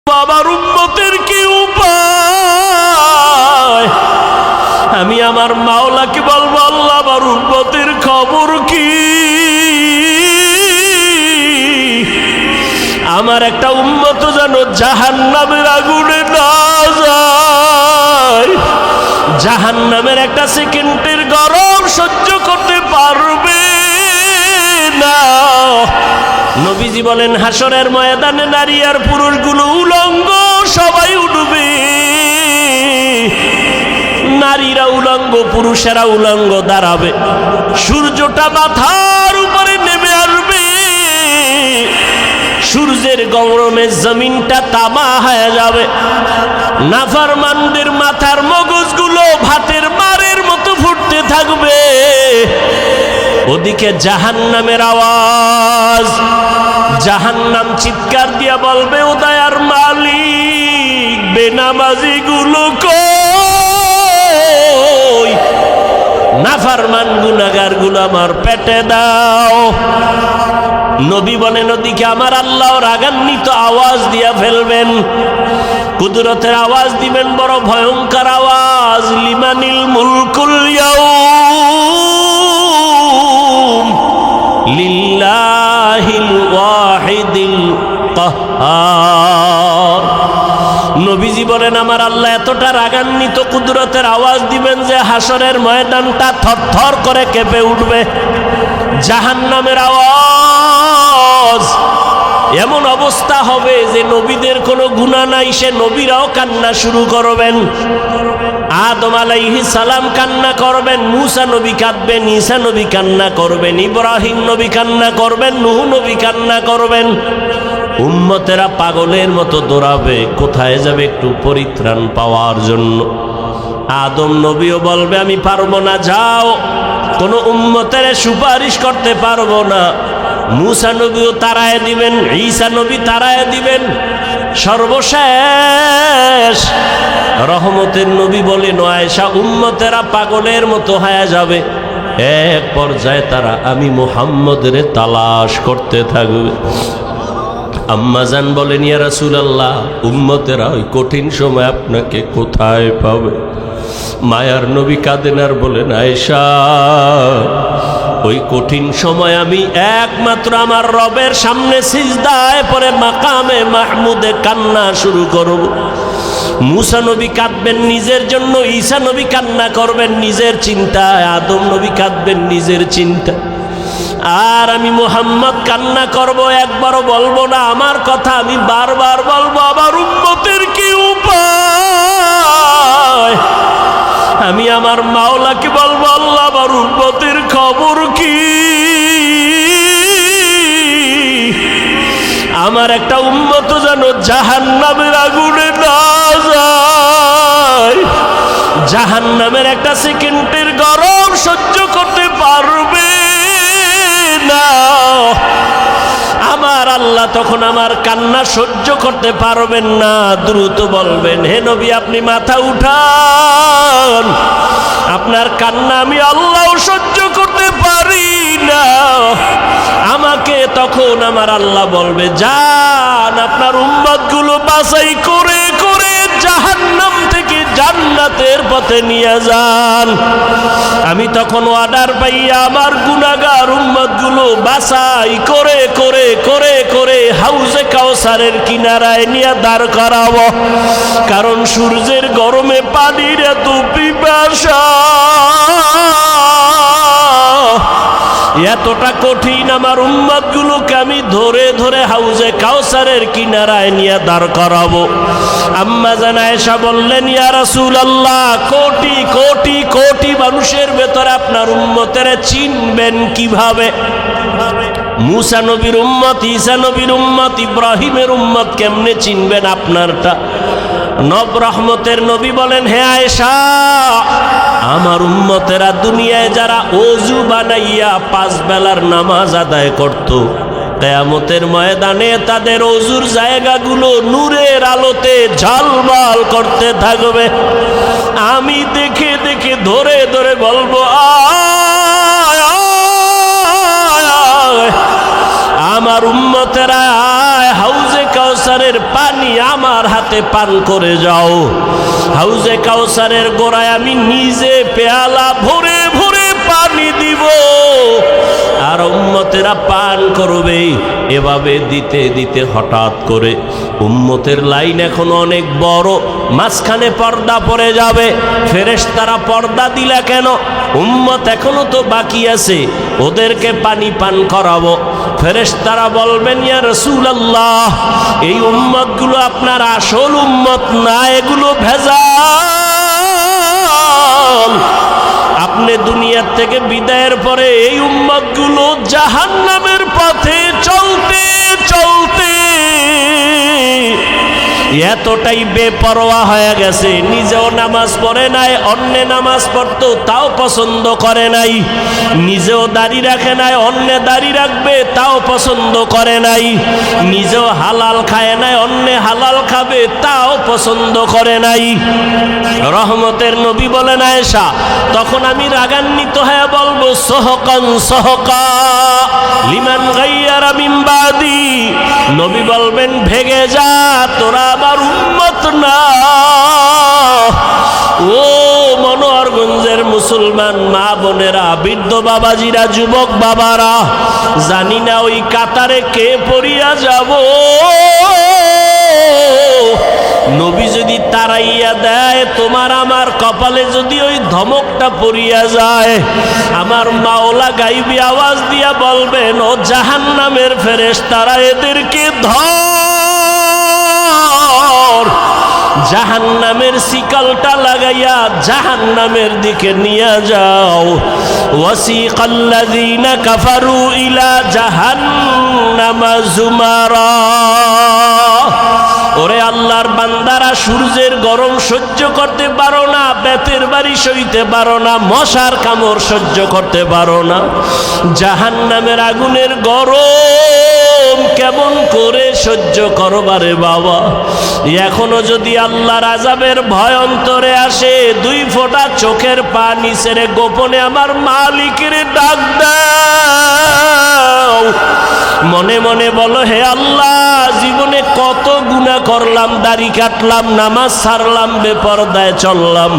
বাবার উম্মতের কি উপায়? আমি আমার মাওলাকে বলবো, আল্লাহ আমার উম্মতের খবর কি? আমার একটা উম্মত যেন জাহান্নামের আগুনে না যায়, জাহান্নামের একটা সেকেন্ডের গরম সহ্য করতে পারবে না। নবীজি বলেন, হাসরের ময়দানে নারী আর পুরুষগুলো উলঙ্গ সবাই উঠবে। নারীরা উলঙ্গ, পুরুষেরা উলঙ্গ দাঁড়াবে। সূর্যটা মাথার উপরে নেমে আসবে। সূর্যের গরমে জমিনটা তামা হয়ে যাবে। নাফরমানদের মাথার মগজগুলো ভাতের মারের মতো ফুটতে থাকবে। ওদিকে জাহান্নামের আওয়াজ, জাহান্নাম চিৎকার দিয়া বলবে, ও দয়ার মালিক, বেনামাজি গুলো কই? নাফরমান গুনাহগার গুলো আমার পেটে দাও। নবী বলেন, ওদিকে আমার আল্লাহ রাগান্বিত আওয়াজ দিয়া ফেলবেন, কুদরতের আওয়াজ দিবেন, বড় ভয়ঙ্কর আওয়াজ। লিমানিল মুলকুল ইয়াউম লিল্লাহিল ওয়াহিদিল কাহ্হার। নবীজি বলেন, আমার আল্লাহ এতটা রাগান্বিত কুদরতের আওয়াজ দিবেন যে হাসরের ময়দানটা থরথর করে কেঁপে উঠবে। জাহান্নামের আওয়াজ, এমন অবস্থা হবে যে নবীদের কোনো গুনাহ নাই, সে নবীরাও কান্না শুরু করবেন। আদম আলাইহিস সালাম কান্না করবেন, মূসা নবী কাঁদবেন, ঈসা নবী কান্না করবেন, ইব্রাহিম নবী কান্না করবেন, নূহ নবী কান্না করবেন। উম্মতেরা পাগলের মতো দৌড়াবে, কোথায় যাবে একটু পরিত্রাণ পাওয়ার জন্য। আদম নবীও বলবে, আমি পারবো না, যাও, কোনো উম্মতের সুপারিশ করতে পারবো না। মূসা নবীও তাড়ায় দিবেন, ঈসা নবী তাড়ায় দিবেন। সর্বশেষ রহমতের নবী বলেন, আয়েশা, উম্মতেরা পাগলের মতো হয়ে যাবে। এক পর্যায়ে তারা আমি মুহাম্মদের তালাশ করতে থাকবে। আম্মাজান বলেন, ইয়া রাসূলুল্লাহ, উম্মতেরা ওই কঠিন সময় আপনাকে কোথায় পাবে? মায়ার নবী কাঁদেন আর বলেন, আয়েশা, ওই কঠিন সময় আমি একমাত্র আমার রবের সামনে সিজদায় পড়ে মাকামে মাহমুদে কান্না শুরু করব। মূসা নবী কাঁদবেন নিজের জন্য, ঈসা নবী কান্না করবেন নিজের চিন্তায়, আদম নবী কাঁদবেন নিজের চিন্তা, আর আমি মুহাম্মদ কান্না করব, একবারও বলবো না আমার কথা, আমি বারবার বলবো, আমার উম্মতের কি উপায়? আমি আমার মাওলাকে বলবো, আল্লাহ আমার উম্মতের খবর কি? আমার একটা উম্মত যেন জাহান্নামের আগুনে না যায়, জাহান্নামের একটা সেকেন্ডের গরম সহ্য করতে পারবে না। আমার আল্লাহ তখন আমার কান্না সহ্য করতে পারবেন না, দ্রুত বলবেন, হে নবী, আপনি মাথা উঠান, আপনার কান্না আমি আল্লাহ সহ্য করতে পারি না। আমাকে তখন আমার আল্লাহ বলবে, যান, আপনার উম্মতগুলো বাছাই করে করে জাহান্নাম থেকে জান্নাতের পথে নিয়ে যান। আমি তখন অর্ডার পাইয়া আমার গুনাহগার উম্মতগুলো বাছাই করে করে করে করে হাউজে কাউসারের কিনারায় নিয়ে দাঁড় করাবো। কারণ সূর্যের গরমে পানির এত পিপাসা, এতটা কঠিন, আমার উম্মতগুলোকে আমি ধরে ধরে হাউজে কাউসারের কিনারায় নিয়ে দাঁড় করাবো। আম্মা জান আয়েশা বললেন, ইয়া রাসূলুল্লাহ, কোটি কোটি কোটি মানুষের ভেতরে আপনার উম্মতের চিনবেন কিভাবে? মূসা নবীর উম্মত, ঈসা নবীর উম্মত, ইব্রাহিমের উম্মত কেমনে চিনবেন আপনারটা? নব রহমতের নবী বলেন, হে আয়েশা, আমার উম্মতেরা দুনিয়ায় যারা ওযু বানাইয়া 5 বেলার নামাজ আদায় করত, কিয়ামতের ময়দানে তাদের ওযুর জায়গাগুলো নূরের আলোতে ঝলমল করতে থাকবে। আমি দেখে দেখে ধরে ধরে বলবো, আয় আয়, আমার উম্মতেরা হাউজে কাউসার কাউসারের পানি আমার হাতে পান করে যাও। হাউজে কাউসারের গোড়ায় আমি নিজে পেয়ালা ভরে ভরে পানি দিব, আর উম্মতেরা পান করবে। এভাবে দিতে দিতে হঠাৎ করে উম্মতের লাইন এখন অনেক বড়, মাঝখানে পর্দা পড়ে যাবে। ফেরেশতারা পর্দা দিলা কেন? উম্মত এখনো তো বাকি আছে, ওদেরকে পানি পান করাবো। ফেরেশতারা বলবেন, ইয়া রাসূলুল্লাহ, এই উম্মতগুলো আপনার আসল উম্মত না, এগুলো ভেজাল। আপনি দুনিয়ার থেকে বিদায়ের পরে এই উম্মতগুলো জাহান্নামের পথে চলতে চলতে এতটাই বেপরোয়া হয়ে গেছে, নিজেও নামাজ পড়ে নাই, অন্যে নামাজ পড়তো তাও পছন্দ করে নাই, নিজেও দাড়ি রাখে নাই, অন্যে দাড়ি রাখবে তাও পছন্দ করে নাই, নিজেও হালাল খায় নাই, অন্যে হালাল খাবে তাও পছন্দ করে নাই। রহমতের নবী বলেন, আয়েশা, তখন আমি রাগান্বিত হয়ে বলবো, সহকান সহকা লিমান গায়্যারা মিন বাদি। নবী বলবেন, ভেগে যা, তোরা আমার উম্মত না। ও মনোহরগঞ্জের মুসলমান মা বোনেরা, বৃদ্ধ বাবাজিরা, যুবক বাবারা, জানি না ওই কাতারে কে পড়িয়া যাব। নবী যদি তাড়াইয়া দেয়, তোমার আমার কপালে যদি ওই ধমকটা পড়িয়া যায়, আমার মাওলা গাইবি আওয়াজ দিয়া বলবেন, ও জাহান্নামের ফেরেশতারা, এদেরকে ধর, জাহান্নামের শিকলটা লাগাইয়া জাহান্নামের দিকে নিয়ে যাও। ওয়াসিকাল্লাযীনা কাফারু ইলা জাহান্নামা যুমারা। ওরে আল্লাহর বান্দারা, সূর্যের গরম সহ্য করতে পারো না, বেতের বাড়ি সইতে পারো না, মশার কামড় সহ্য করতে পারো না, জাহান্নামের আগুনের গরম কেমন করে সহ্য করবারে বাবা। এখনো যদি আল্লাহর আযাবের ভয় অন্তরে আসে, দুই ফোঁটা চোখের পানি ছেড়ে গোপনে আমার মালিকের ডাক দাও। মনে মনে বলো, হে আল্লাহ, জীবনে কত গুনাহ করলাম, দাড়ি কাটলাম, নামাজ ছাড়লাম, বেপরদায় চললাম,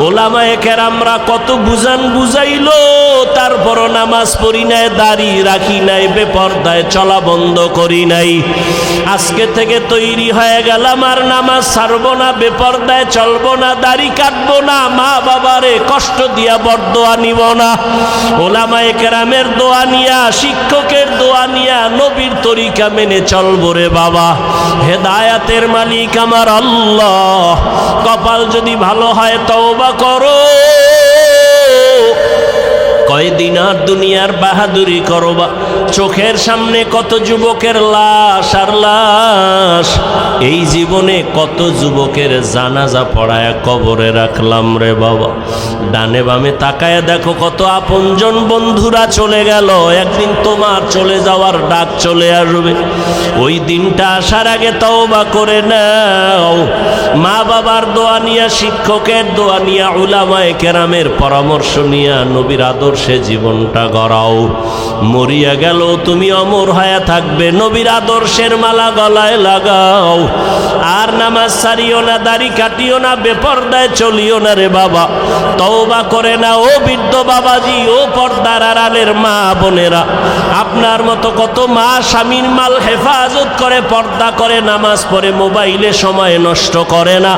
ওলামায়ে কেরামরা কত বুঝান বুঝাইলো, তারপরও নামাজ পড়ি নাই, দাড়ি রাখি নাই, বেপরদায় চলা বন্ধ করি নাই। আজকে থেকে তৈরি হয়ে গেলাম, আর নামাজ ছাড়বো না, বেপরদায় চলবো না, দাড়ি কাটবো না, মা বাবারে কষ্ট দিয়া বরদোয়া নিব না, ওলামায়ে কেরামের দোয়া নিয়া, শিক্ষকের দোয়া নিয়া, নবীর তরিকা মেনে চলবো রে বাবা। হেদায়াতের মালিক আমার আল্লাহ। কপাল যদি ভালো হয় তওবা করো, কয়দিন আর দুনিয়ার বাহাদুরি করবা। চোখের সামনে কত যুবকের লাশ আর লাশ, এই জীবনে কত যুবকের জানাজা পড়ায় কবরে রাখলাম রে বাবা। ডানে বামে তাকায় দেখো, কত আপনজন বন্ধুরা চলে গেল, একদিন তোমার চলে যাওয়ার ডাক চলে আসবে। ওই দিনটা আসার আগে তওবা করে নাও। মা বাবার দোয়া নিয়া, শিক্ষকের দোয়া নিয়া, উলামায়ে কেরামের পরামর্শ নিয়া নবীর আদর্শে জীবনটা গড়াও। মরিয়া গেল তুমি অমর হয়ে থাকবে, নবীর আদর্শের মালা গলায় লাগাও। আর নামাজ ছাড়িও না, দাড়ি কাটিও না, বেপরদায় চলিও না রে বাবা। তওবা করে না ও বৃদ্ধ বাবাজি, ও পর্দার আড়ালের মা বোনেরা। আপনার মতো কত মা স্বামীর মাল হেফাজত করে, পর্দা করে, নামাজ পড়ে, মোবাইলে সময় নষ্ট করে না।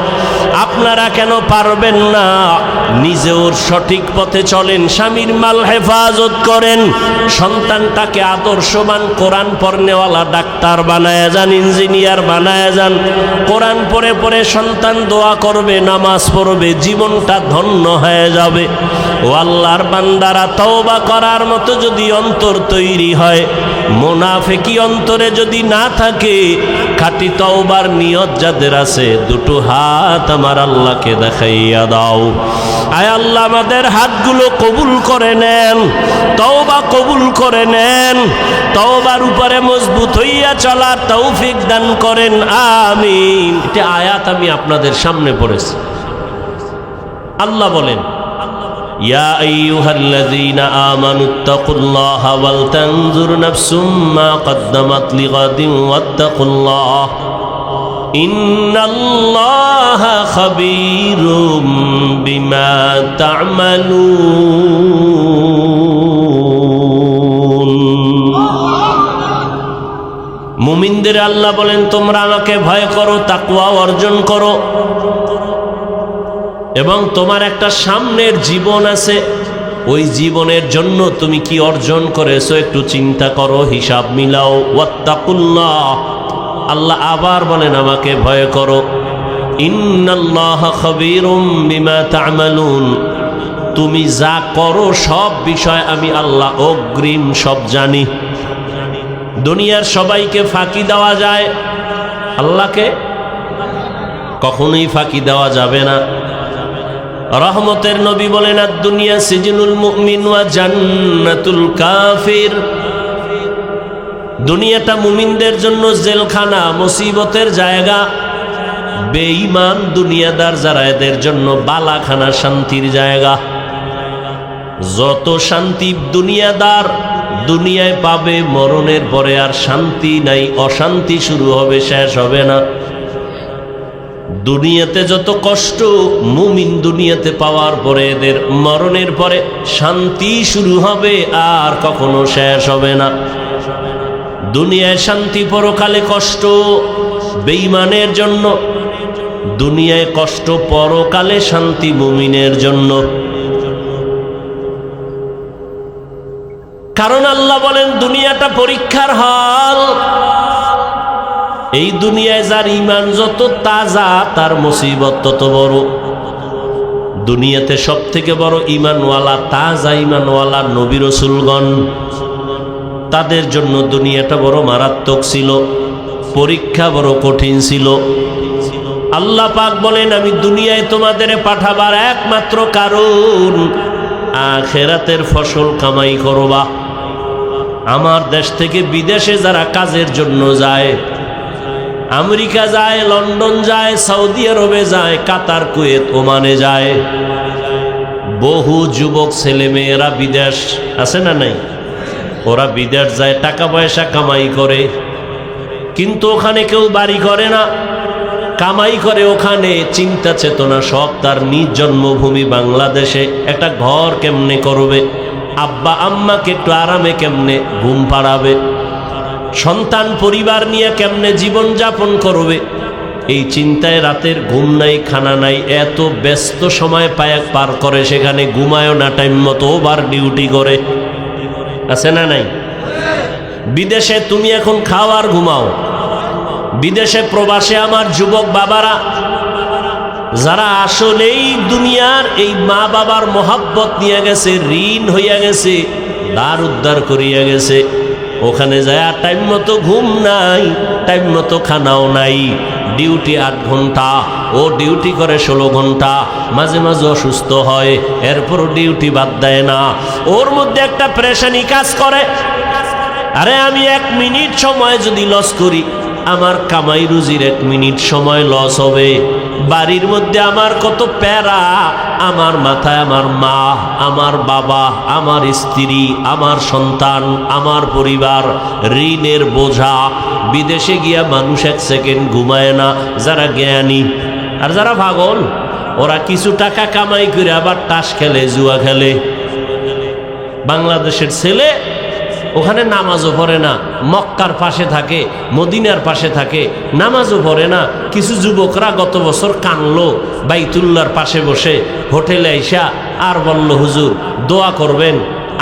আপনারা কেন পারবেন না? নিজেও সঠিক পথে চলেন, স্বামীর মাল হেফাজত করেন, সন্তানটাকে আদর্শবান কোরআন পড়নেওয়ালা ডাক্তার বানায় যান, ইঞ্জিনিয়ার বানায় যান। কোরআন পড়ে পড়ে সন্তান দোয়া করবে, নামাজ পড়বে, জীবনটা ধন্য হয়ে যাবে। ও আল্লাহর বান্দারা, তওবা করার মতো যদি অন্তর তৈরি হয়, মুনাফিকি অন্তরে যদি না থাকে, খাঁটি তওবার নিয়ত যাদের আছে, দুটো হাত আমার আল্লাহকে দেখাইয়া দাও। আয় আল্লাহ, আমাদের হাতগুলো কবুল করে নেন, তওবা কবুল করে নেন, তওবার উপরে মজবুত হইয়া চলার তৌফিক দান করেন, আমিন। এটা আয়াত আমি আপনাদের সামনে পড়েছি। আল্লাহ বলেন, ইয়া আইয়ুহাল্লাযীনা আমানুত্তাকুল্লাহা ওয়াল তানজুর নাফসুম মা কদ্দামাত লিগাদিন ওয়াত্তাকুল্লাহ। ইন্নাল্লাহা খাবীরুম বিমা তা'মালুন। মুমিনদের আল্লাহ বলেন তোমরা আমাকে ভয় করো, তাকওয়া অর্জন করো, এবং তোমার একটা সামনের জীবন আছে, ওই জীবনের জন্য তুমি কি অর্জন করেছো একটু চিন্তা করো, হিসাব মিলাও। ওয়াত্তাকুল্লাহ, আল্লাহ আবার বলেন আমাকে ভয় করো। ইন্নাল্লাহা খাবীরুম বিমা তা'মালুন, তুমি যা করো সব বিষয় আমি আল্লাহ অগ্রিম সব জানি। দুনিয়ার সবাইকে ফাঁকি দেওয়া যায়, আল্লাহকে কখনোই ফাঁকি দেওয়া যাবে না। রহমতের নবী বলেন আদ-দুনিয়া সিজনুল মুমিন ওয়া জান্নাতুল কাফির, দুনিয়াটা মুমিনদের জন্য জেলখানা, মুসিবতের জায়গা। বেঈমান দুনিয়াদার যারা, এদের জন্য বালাখানা, শান্তির জায়গা। যত শান্তি দুনিয়াদার দুনিয়ায় পাবে, মরণের পরে আর শান্তি নাই, অশান্তি শুরু হবে, শেষ হবে না। দুনিয়াতে যত কষ্ট মুমিন দুনিয়াতে পাওয়ার পরে, এদের মরণের পরে শান্তি শুরু হবে, আর কখনো শেষ হবে না। দুনিয়ায় শান্তি, পরকালে কষ্ট বেঈমানের জন্য, দুনিয়ায় কষ্ট, পরকালে শান্তি মুমিনের জন্য। কারণ আল্লাহ বলেন দুনিয়াটা পরীক্ষার হল। এই দুনিয়ায় যার ঈমান যত তাজা, তার মুসিবত তত বড়। দুনিয়াতে সব থেকে বড় ঈমানওয়ালা, তাজা ঈমানওয়ালা নবী রাসূলগণ, তাদের জন্য দুনিয়াটা বড় মারাত্মক ছিল, পরীক্ষা বড় কঠিন ছিল। আল্লাহ পাক বলেন আমি দুনিয়ায় তোমাদের পাঠাবার একমাত্র কারণ আখিরাতের ফসল কামাই করবা। আমার দেশ থেকে বিদেশে যারা কাজের জন্য যায়, আমেরিকা যায়, লন্ডন যায়, সৌদি আরবে যায়, কাতার, কুয়েত, ওমানে যায়, বহু যুবক ছেলে মেয়েরা বিদেশ আছে না নাই? ওরা বিদেশ যায়, টাকা পয়সা কামাই করে, কিন্তু ওখানে কেউ বাড়ি করে না, কামাই করে ওখানে, চিন্তা চেতনা সব তার নিজ জন্মভূমি বাংলাদেশে একটা ঘর কেমনে করবে, আব্বা আম্মাকে একটু আরামে কেমনে ঘুম পাড়াবে, সন্তান পরিবার নিয়ে কেমনে জীবন যাপন করবে, এই চিন্তায় রাতের ঘুম নাই, খানা নাই, এত ব্যস্ত সময় পার করে, সেখানে ঘুমায়ও না টাইম মতো, ওভার ডিউটি করে, আছে না নাই? বিদেশে তুমি এখন খাও আর ঘুমাও। বিদেশে প্রবাসে আমার যুবক বাবারা যারা আসলেই দুনিয়ার এই মা বাবার মহাব্বত নিয়ে গেছে, ঋণ হইয়া গেছে, দ্বার উদ্ধার করিয়া গেছে, ওখানে যায় আর টাইম মতো ঘুম নাই, টাইম মতো খানাও নাই, ডিউটি 8 ঘন্টা, ও ডিউটি করে 16 ঘন্টা, মাঝে মাঝে অসুস্থ হয়, এরপরও ডিউটি বাদ দেয় না। ওর মধ্যে একটা পেরেশানি কাজ করে, আরে আমি 1 মিনিট সময় যদি লস করি, আমার কামাই রুজির 1 মিনিট সময় লস হবে। বাড়ির মধ্যে আমার কত প্যারা, আমার মাথায় আমার মা, আমার বাবা, আমার স্ত্রী, আমার সন্তান, আমার পরিবার, ঋণের বোঝা। বিদেশে গিয়া মানুষ 1 সেকেন্ড ঘুমায় না, যারা জ্ঞানী। আর যারা পাগল, ওরা কিছু টাকা কামাই করে আবার তাস খেলে, জুয়া খেলে। বাংলাদেশের ছেলে ওখানে নামাজও পড়ে না, মক্কার পাশে থাকে, মদিনার পাশে থাকে, নামাজও পড়ে না। কিছু যুবকরা গত বছর কানলো বাইতুল্লাহর পাশে বসে, হোটেলে আইসা আর বলল হুজুর দোয়া করবেন।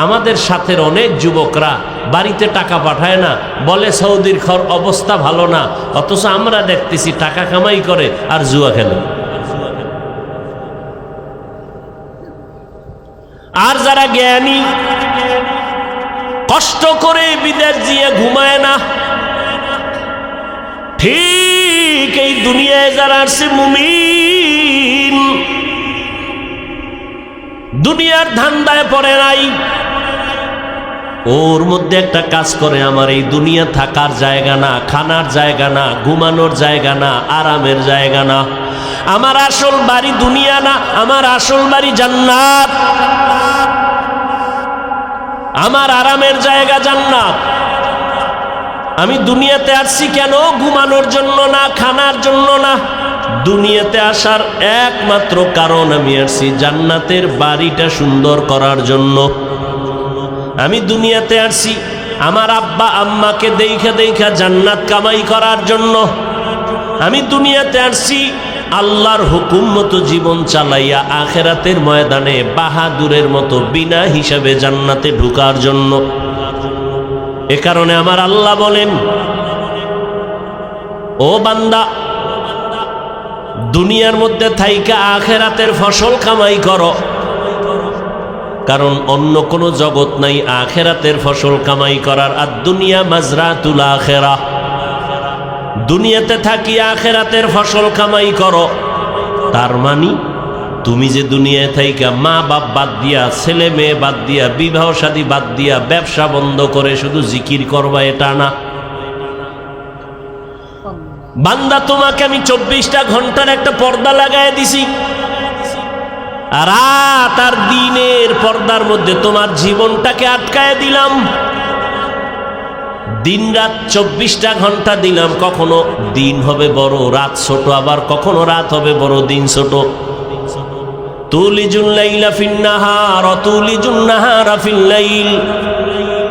আমাদের সাথে অনেক যুবকরা বাড়িতে টাকা পাঠায় না, বলে সৌদির অবস্থা ভালো না, অথচ আমরা দেখতেছি টাকা কামাই করে আর জুয়া খেলে। আর যারা জ্ঞানী, কষ্ট করে বিদেশ দিয়ে ঘুমায় না, ঠিক এই দুনিয়ায় যারা আসছে মুমিন, দুনিয়ার ধান্দায় পড়ে নাই, ওর মধ্যে একটা কাজ করে, আমার এই দুনিয়া থাকার জায়গা না, খানার জায়গা না, ঘুমানোর জায়গা না, আরামের জায়গা না, আমার আসল বাড়ি দুনিয়া না, আমার আসল বাড়ি জান্নাত, আমার আরামের জায়গা জান্নাত। আমি দুনিয়াতে আসছি কেন? ঘুমানোর জন্য না, খানার জন্য না। দুনিয়াতে আসার একমাত্র কারণ, আমি আসছি জান্নাতের বাড়িটা সুন্দর করার জন্য। আমি দুনিয়াতে আসছি আমার আব্বা আম্মাকে দেখা দেখা জান্নাত কামাই করার জন্য। আমি দুনিয়াতে আসছি আল্লাহর হুকুম মতো জীবন চালাইয়া আখেরাতের ময়দানে বাহাদুরের মতো বিনা হিসাবে জান্নাতে ঢুকার জন্য। এ কারণে আমার আল্লাহ বলেন, ও বান্দা, দুনিয়ার মধ্যে থাইকা আখেরাতের ফসল কামাই করো, কারণ অন্য কোনো জগৎ নাই আখেরাতের ফসল কামাই করার। আর দুনিয়া মাজরাতুল আখেরাহ, দুনিয়াতে থাকি আখেরাতের ফসল কামাই করো। তার মানে তুমি যে দুনিয়ায় থাইকা মা বাপ বাদ দিয়া, ছেলে মেয়ে বাদ দিয়া, বিবাহ শাদী বাদ দিয়া, ব্যবসা বন্ধ করে শুধু জিকির করবা, এটা না। বান্দা, তোমাকে আমি 24টা ঘন্টার একটা পর্দা লাগায় দিছি, রাত আর দিনের পর্দার মধ্যে তোমার জীবনটাকে আটকায় দিলাম। দিন রাত 24টা ঘন্টা দিলাম। কখনো দিন হবে বড়, রাত ছোট, আবার কখনো রাত হবে বড়, দিন ছোট। তুলিজুল লাইলা ফিন নাহার ওয়া তুলিজুন নাহারা ফিল লাইল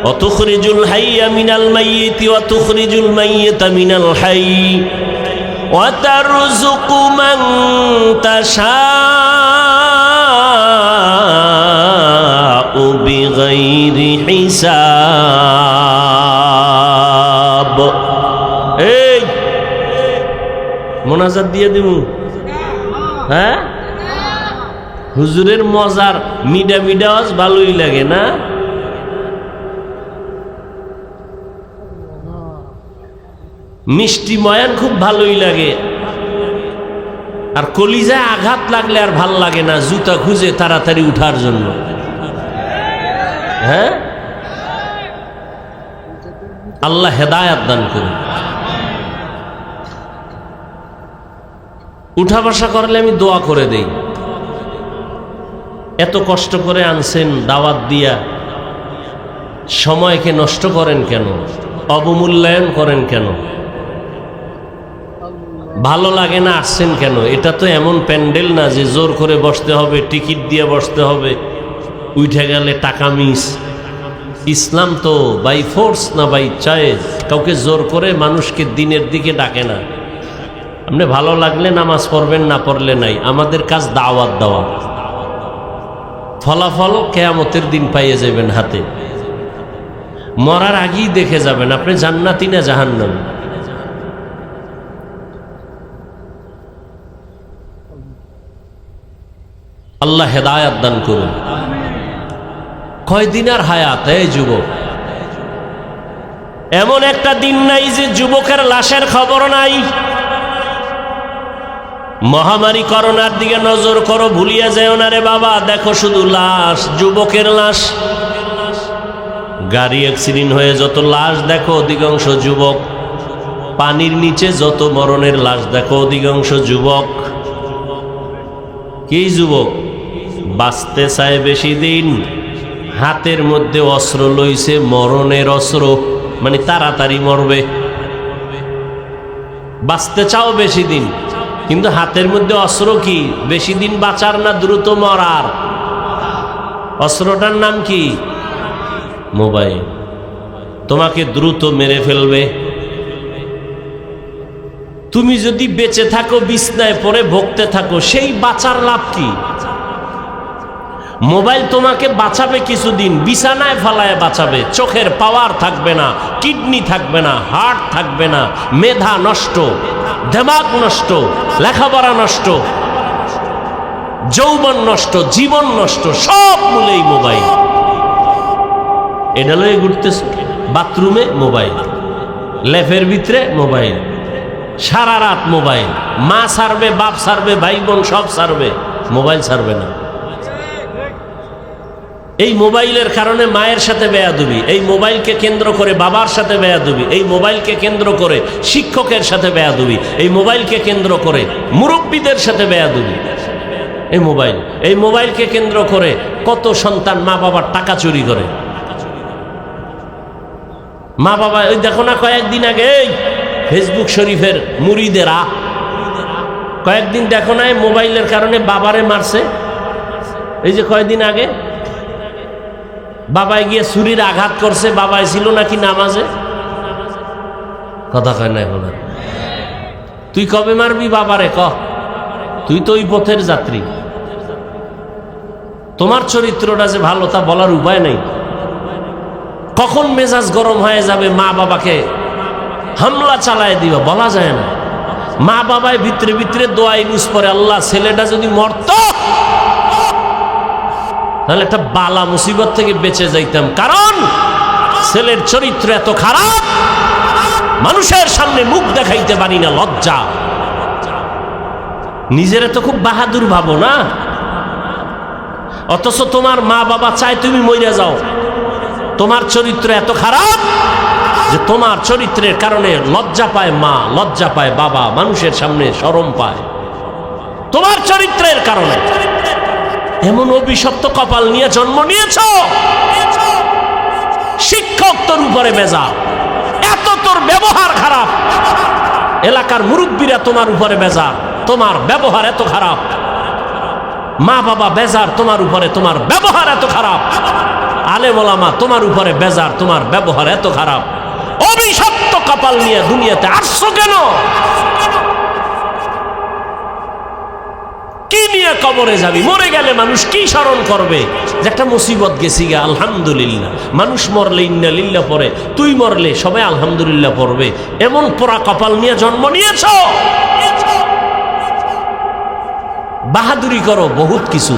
ওয়া তুখরিজুল হাইয়া মিনাল মাইয়িতি ওয়া তুখরিজুল মাইয়িতা মিনাল হাইয়্যি ওয়া তারযুকু মান তাশাউ বিগাইরি হিসাব। এই মোনাজাত দিয়ে দিমু, হ্যাঁ? হুজুরের মজার মিডা মিডা আওয়াজ ভালোই লাগে না? মিষ্টি ময়ান খুব ভালোই লাগে। আর কলিজায় আঘাত লাগলে আর ভাল লাগে না, জুতা খুঁজে তাড়াতাড়ি উঠার জন্য। হ্যাঁ, আল্লাহ হেদায়াত দান করুন। উঠা বসা করলে আমি দোয়া করে দেই। এত কষ্ট করে আনছেন দাওয়াত দিয়া, সময়কে নষ্ট করেন কেন? অবমূল্যায়ন করেন কেন? ভালো লাগে না আসছেন কেন? এটা তো এমন প্যান্ডেল না যে জোর করে বসতে হবে, টিকিট দিয়ে বসতে হবে, উঠে গেলে টাকা মিস। ইসলাম তো বাই ফোর্স না বাই চয়েস, কাউকে জোর করে মানুষকে দিনের দিকে ডাকে না। আপনি ভালো লাগলে নামাজ পড়বেন, না পড়লে নাই। আমাদের কাজ দাওয়াত দেওয়া। ফলাফল কিয়ামতের দিন পাইয়ে যাবেন হাতে। মরার আগেই দেখে যাবেন আপনি জান্নাতি না জাহান্নামী। আল্লাহ হেদায়াত দান করুন। কয়দিন আর হায়াত? এই যুবক, এমন একটা দিন নাই যে যুবকের লাশের খবর নাই। মহামারী করোনার দিকে নজর করো, ভুলিয়া যেও না রে বাবা। দেখো শুধু লাশ, যুবকের লাশ। গাড়ি অ্যাক্সিডেন্ট হয়ে যত লাশ দেখো, অধিকাংশ যুবক। পানির নিচে যত মরণের লাশ দেখো, অধিকাংশ যুবক। কি যুবক? বাঁচতে চায় বেশি দিন, হাতের মধ্যে অস্ত্র লইছে, মরণের অস্ত্র, মানে তাড়াতাড়ি মরবে। বাঁচতে চাও বেশি দিন, কিন্তু হাতের মধ্যে অস্ত্র কি? বেশি দিন বাঁচার না দ্রুত মরার? অস্ত্রটার নাম কি? মোবাইল। তোমাকে দ্রুত মেরে ফেলবে। তুমি যদি বেঁচে থাকো, বিছনায় পড়ে ভুগতে থাকো, সেই বাঁচার লাভ কি? মোবাইল তোমাকে বাঁচাবে কিছুদিন, বিছানায় ফালায় বাঁচাবে। চোখের পাওয়ার থাকবে না, কিডনি থাকবে না, হার্ট থাকবে না, মেধা নষ্ট, দিমাগ নষ্ট, লেখাপড়া নষ্ট, যৌবন নষ্ট, জীবন নষ্ট, সব মূলেই মোবাইল। এটা লয়ে ঘুরতেছে, বাথরুমে মোবাইল, লেফের ভিতরে মোবাইল, সারা রাত মোবাইল। মা ছাড়বে, বাপ ছাড়বে, ভাই বোন সব ছাড়বে, মোবাইল ছাড়বে না। এই মোবাইলের কারণে মায়ের সাথে বেয়াদবি, এই মোবাইলকে কেন্দ্র করে বাবার সাথে বেয়াদবি, এই মোবাইলকে কেন্দ্র করে শিক্ষকের সাথে বেয়াদবি, এই মোবাইলকে কেন্দ্র করে মুরব্বীদের সাথে বেয়াদবি। এই মোবাইলকে কেন্দ্র করে কত সন্তান মা বাবার টাকা চুরি করে। মা বাবা ওই দেখো না কয়েকদিন আগে এই ফেসবুক শরীফের মুরিদেরা কয়েকদিন দেখো না মোবাইলের কারণে বাবারে মারছে। এই যে কয়েকদিন আগে বাবায় গিয়ে ছুরির আঘাত করছে, বাবায় ছিল নাকি নামাজে। কথা কয় না এখন। তুই কবে মারবি বাবারে ক? তুই তো ওই পথের যাত্রী। তোমার চরিত্রটা যে ভালো তা বলার উপায় নেই। কখন মেজাজ গরম হয়ে যাবে মা বাবাকে হামলা চালায় দিবা বলা যায় না। মা বাবায় ভিতরে ভিতরে দোয়া ইউজ করে, আল্লাহ ছেলেটা যদি মরত তাহলে একটা বালা মুসিবত থেকে বেঁচে যাইতাম। কারণ ছেলের চরিত্র এত খারাপ, মানুষের সামনে মুখ দেখাইতে পারি না, লজ্জা। নিজের তো খুব বাহাদুর ভাবো না, অথচ তোমার মা বাবা চায় তুমি মইরা যাও। তোমার চরিত্র এত খারাপ যে তোমার চরিত্রের কারণে লজ্জা পায় মা, লজ্জা পায় বাবা, মানুষের সামনে শরম পায় তোমার চরিত্রের কারণে। এমন অভিশপ্ত কপাল নিয়ে জন্ম নিয়েছ। শিক্ষক তোর উপরে বেজার, এত তোর ব্যবহার খারাপ। এলাকার মুরব্বীরা তোমার উপরে বেজার, তোমার ব্যবহার এত খারাপ। মা বাবা বেজার তোমার উপরে, তোমার ব্যবহার এত খারাপ। আলেম ওলামা তোমার উপরে বেজার, তোমার ব্যবহার এত খারাপ। অভিশপ্ত কপাল নিয়ে দুনিয়াতে আসছো কেন? কি নিয়ে কবরে যাবি? মরে গেলে মানুষ কি স্মরণ করবে যে একটা মুসিবত গেছি গা, আলহামদুলিল্লাহ। মানুষ মরলে ইন্না লিল্লাহ পড়ে, তুই মরলে সবাই আলহামদুলিল্লাহ পড়বে। এমন পোড়া কপাল নিয়ে জন্ম নিয়েছ। বাহাদুরি করো বহুত কিছু,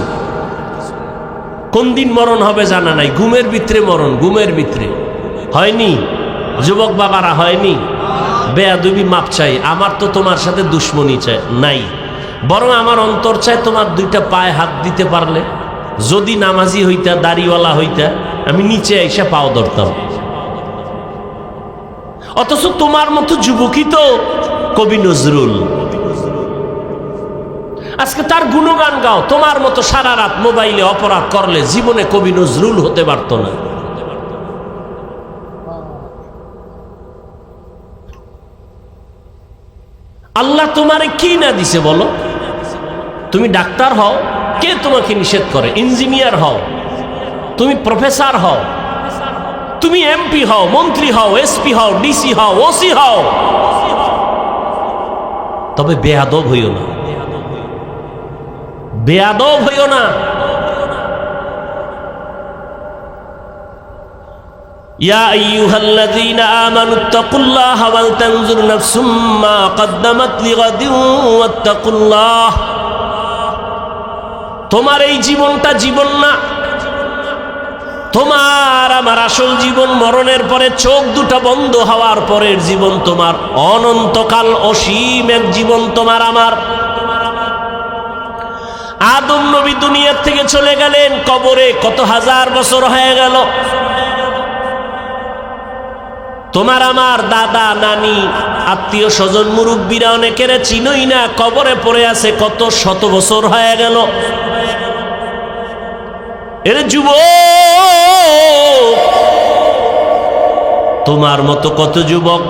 কোন দিন মরণ হবে জানা নাই। ঘুমের ভিতরে মরণ, ঘুমের ভিতরে হয়নি। যুবক বাবারা হয়নি। বেয়াদবি মাপ চাই। আমার তো তোমার সাথে দুশ্মনী চাই নাই, বরং আমার অন্তর চায় তোমার দুইটা পায়ে হাত দিতে পারলে। যদি নামাজি হইতা, দাড়িওয়ালা হইতা, আমি নিচে এসে পাও ধরতাম। অথচ তোমার মতো যুবকই তো কবি নজরুল। আজকে তার গুণগান গাও। তোমার মতো সারা রাত মোবাইলে অপরাধ করলে জীবনে কবি নজরুল হতে পারত না। আল্লাহ তোমারে কি না দিছে বলো? তুমি ডাক্তার হও, কে তোমাকে নিষেধ করে? ইঞ্জিনিয়ার হও, তুমি প্রফেসর হও, তুমি এমপি হও, মন্ত্রী হও, এসপি হও, ডিসি হও, ওসি হও, তবে বেয়াদব হইও না, বেয়াদব হইও না। ইয়া আইয়ুহাল্লাযীনা আমানুত্তাকুল্লাহা ওয়াল তানজুর নাফসুম মা কদ্দামাত লিগাদিন ওয়াত্তাকুল্লাহ। তোমার এই জীবনটা জীবন না, তোমার আমার আসল জীবন মরণের পরে, চোখ দুটো বন্ধ হওয়ার পরের জীবন তোমার। অনন্তকাল অসীম এক জীবন তোমার আমার। আদম নবী দুনিয়ার থেকে চলে গেলেন, কবরে কত হাজার বছর হয়ে গেল। তোমার আমার দাদা নানি আত্মীয় স্বজন মুরব্বীরা অনেকের চিনই না, কবরে পড়ে আছে কত শত বছর হয়ে গেল। এর যুবক, তোমার মতো কত যুবক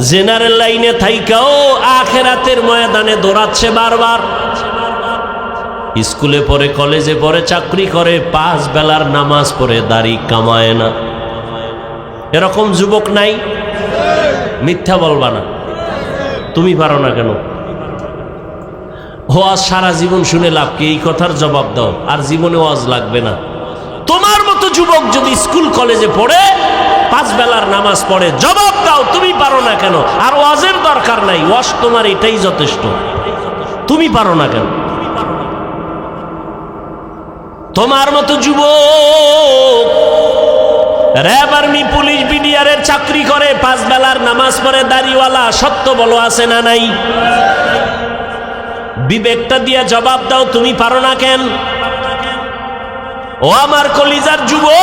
জেনারেল লাইনে থাইকাও আখেরাতের ময়দানে দৌড়াচ্ছে বারবার। স্কুলে পড়ে, কলেজে পড়ে, চাকরি করে, 5 বেলার নামাজ পড়ে, দাড়ি কামায় না। এরকম যুবক নাই? মিথ্যা বলবা না। তুমি পারো না কেন? ওয়াজ সারা জীবন শুনে লাভ কি? এই কথার জবাব দাও, আর জীবনে ওয়াজ লাগবে না। তোমার মতো যুবক যদি স্কুল কলেজে পড়ে, 5 বেলার নামাজ পড়ে, জবাব দাও তুমি পারো না কেন? আর ওয়াজের দরকার নাই, ওয়াজ তোমার এটাই যথেষ্ট। তুমি পারো না কেন? তোমার মতো যুবক র‍্যাব, আর্মি, পুলিশ, বিডিআরের চাকরি করে, 5 বেলার নামাজ পড়ে, দাড়িওয়ালা, সত্য বলো আছে না নাই? বিবেকটা দিয়া জবাব দাও তুমি পারো না কেন? ও আমার কলিজার যুবক,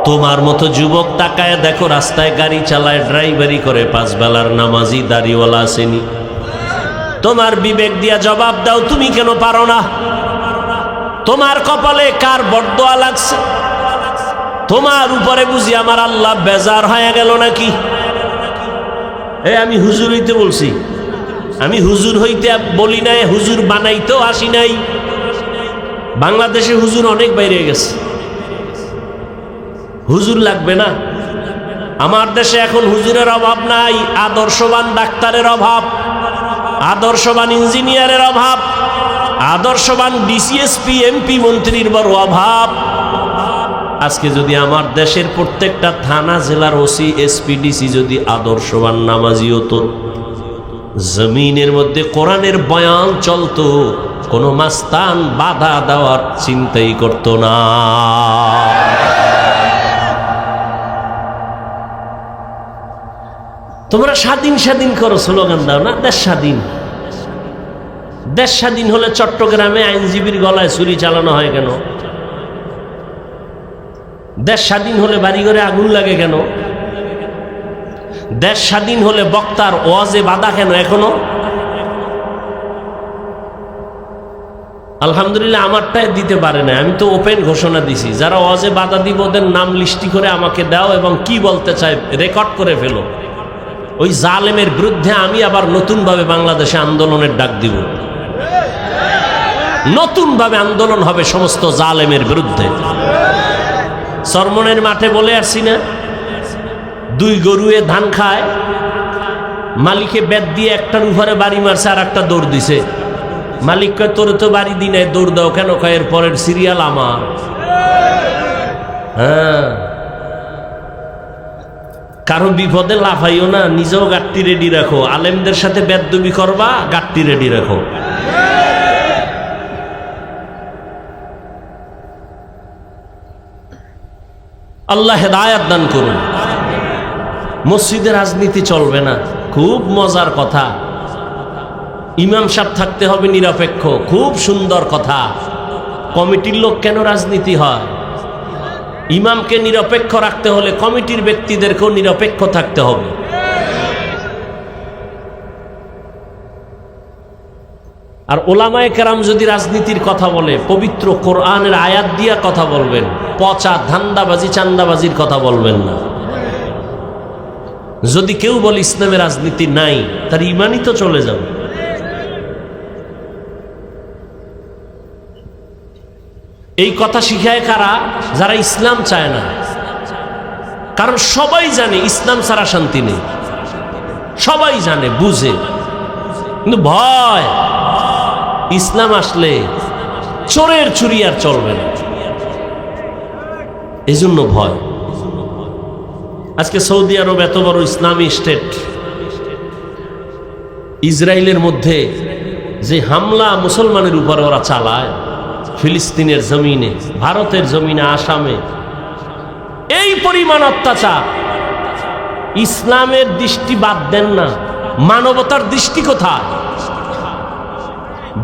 তোমার মতো যুবক তাকায় দেখো, রাস্তায় গাড়ি চালায়, ড্রাইভারি করে, 5 বেলার নামাজি, দাড়িওয়ালা আসেনি। তোমার বিবেক দিয়া জবাব দাও তুমি কেন পারো না? তোমার কপালে কার বরদোয়া লাগছে? তোমার উপরে বুঝি আমার আল্লাহ বেজার হয়ে গেল নাকি? আমি হুজুর হইতে বলছি, আমি হুজুর হইতে বলি নাই, হুজুর বানাইতেও আসি নাই। বাংলাদেশে হুজুর অনেক বাইরে গেছে, হুজুর লাগবে না। আমার দেশে এখন হুজুরের অভাব নাই, আদর্শবান ডাক্তারের অভাব, আদর্শবান ইঞ্জিনিয়ারের অভাব, আদর্শবান ডিসিএসপি এমপি মন্ত্রীর বড় অভাব। আজকে যদি আমার দেশের প্রত্যেকটা থানা জেলার ওসি এসপি ডিসি যদি আদর্শবান নামাজি হতো, জমিনের মধ্যে কোরআনের বয়ান চলতো, কোনো মাস্তান বাধা দেওয়ার চিন্তাই করতো না। তোমরা স্বাধীন স্বাধীন করো, স্লোগান দাও না, দেশ স্বাধীন। দেশ স্বাধীন হলে চট্টগ্রামে আইনজীবীর গলায় ছুরি চালানো হয় কেন? দেশ স্বাধীন হলে বাড়িঘরে আগুন লাগে কেন? দেশ স্বাধীন হলে বক্তার ওয়াজে বাধা কেন এখনো? আলহামদুলিল্লাহ আমারটাই দিতে পারে না, আমি তো ওপেন ঘোষণা দিছি, যারা ওয়াজে বাধা দিব ওদের নাম লিস্টি করে আমাকে দাও এবং কি বলতে চাই রেকর্ড করে ফেলো। ওই জালেমের বিরুদ্ধে আমি আবার নতুনভাবে বাংলাদেশে আন্দোলনের ডাক দিব। নতুনভাবে আন্দোলন হবে সমস্ত জালেমের বিরুদ্ধে। চরমনের মাঠে বলে আসছি না, দুই গরুয়ে ধান খায়, মালিকে বেত দিয়ে একটার উপরে বাড়ি মারছে আর একটা দৌড় দিছে। মালিক কয় তোর তো বাড়ি দি নাই, দৌড় দাও কেন? কয় এর পরের সিরিয়াল আমার। হ্যাঁ, কারো বিপদে লাফাইও না, নিজেও গাট্টি রেডি রাখো। আলেমদের সাথে বেদবি করবা, গাট্টি রেডি রাখো। আল্লাহ হেদায়াত দান করুন। মসজিদে রাজনীতি চলবে না, খুব মজার কথা। ইমাম সাহেব থাকতে হবে নিরপেক্ষ, খুব সুন্দর কথা। কমিটির লোক কেন রাজনীতি হয়? ইমামকে নিরপেক্ষ রাখতে হলে কমিটির ব্যক্তিদেরকেও নিরপেক্ষ থাকতে হবে। আর ওলামায়ে কেরাম যদি রাজনীতির কথা বলে, পবিত্র কোরআনের আয়াত দিয়া কথা বলবেন, পচা ধান্দাবাজি চান্দাবাজির কথা বলবেন না। যদি কেউ বলে ইসলামে রাজনীতি নাই, তার ইমানই তো চলে যাবে। এই কথা শিখায় কারা? যারা ইসলাম চায় না। কারণ সবাই জানে ইসলাম ছাড়া শান্তি নেই, সবাই জানে, বুঝে, কিন্তু ভয় ইসলাম আসলে চোরের চুরি আর চলবে না, এই জন্য ভয়। আজকে সৌদি আরব এত বড় ইসলামী স্টেট, ইসরায়েলের মধ্যে যে হামলা মুসলমানের উপরে ওরা চালায়, ফিলিস্তিনের জমিনে, ভারতের জমিনে, আসামে, এই পরিমাণ অত্যাচার, ইসলামের দৃষ্টি বাদ দেন না, মানবতার দৃষ্টি কোথায়?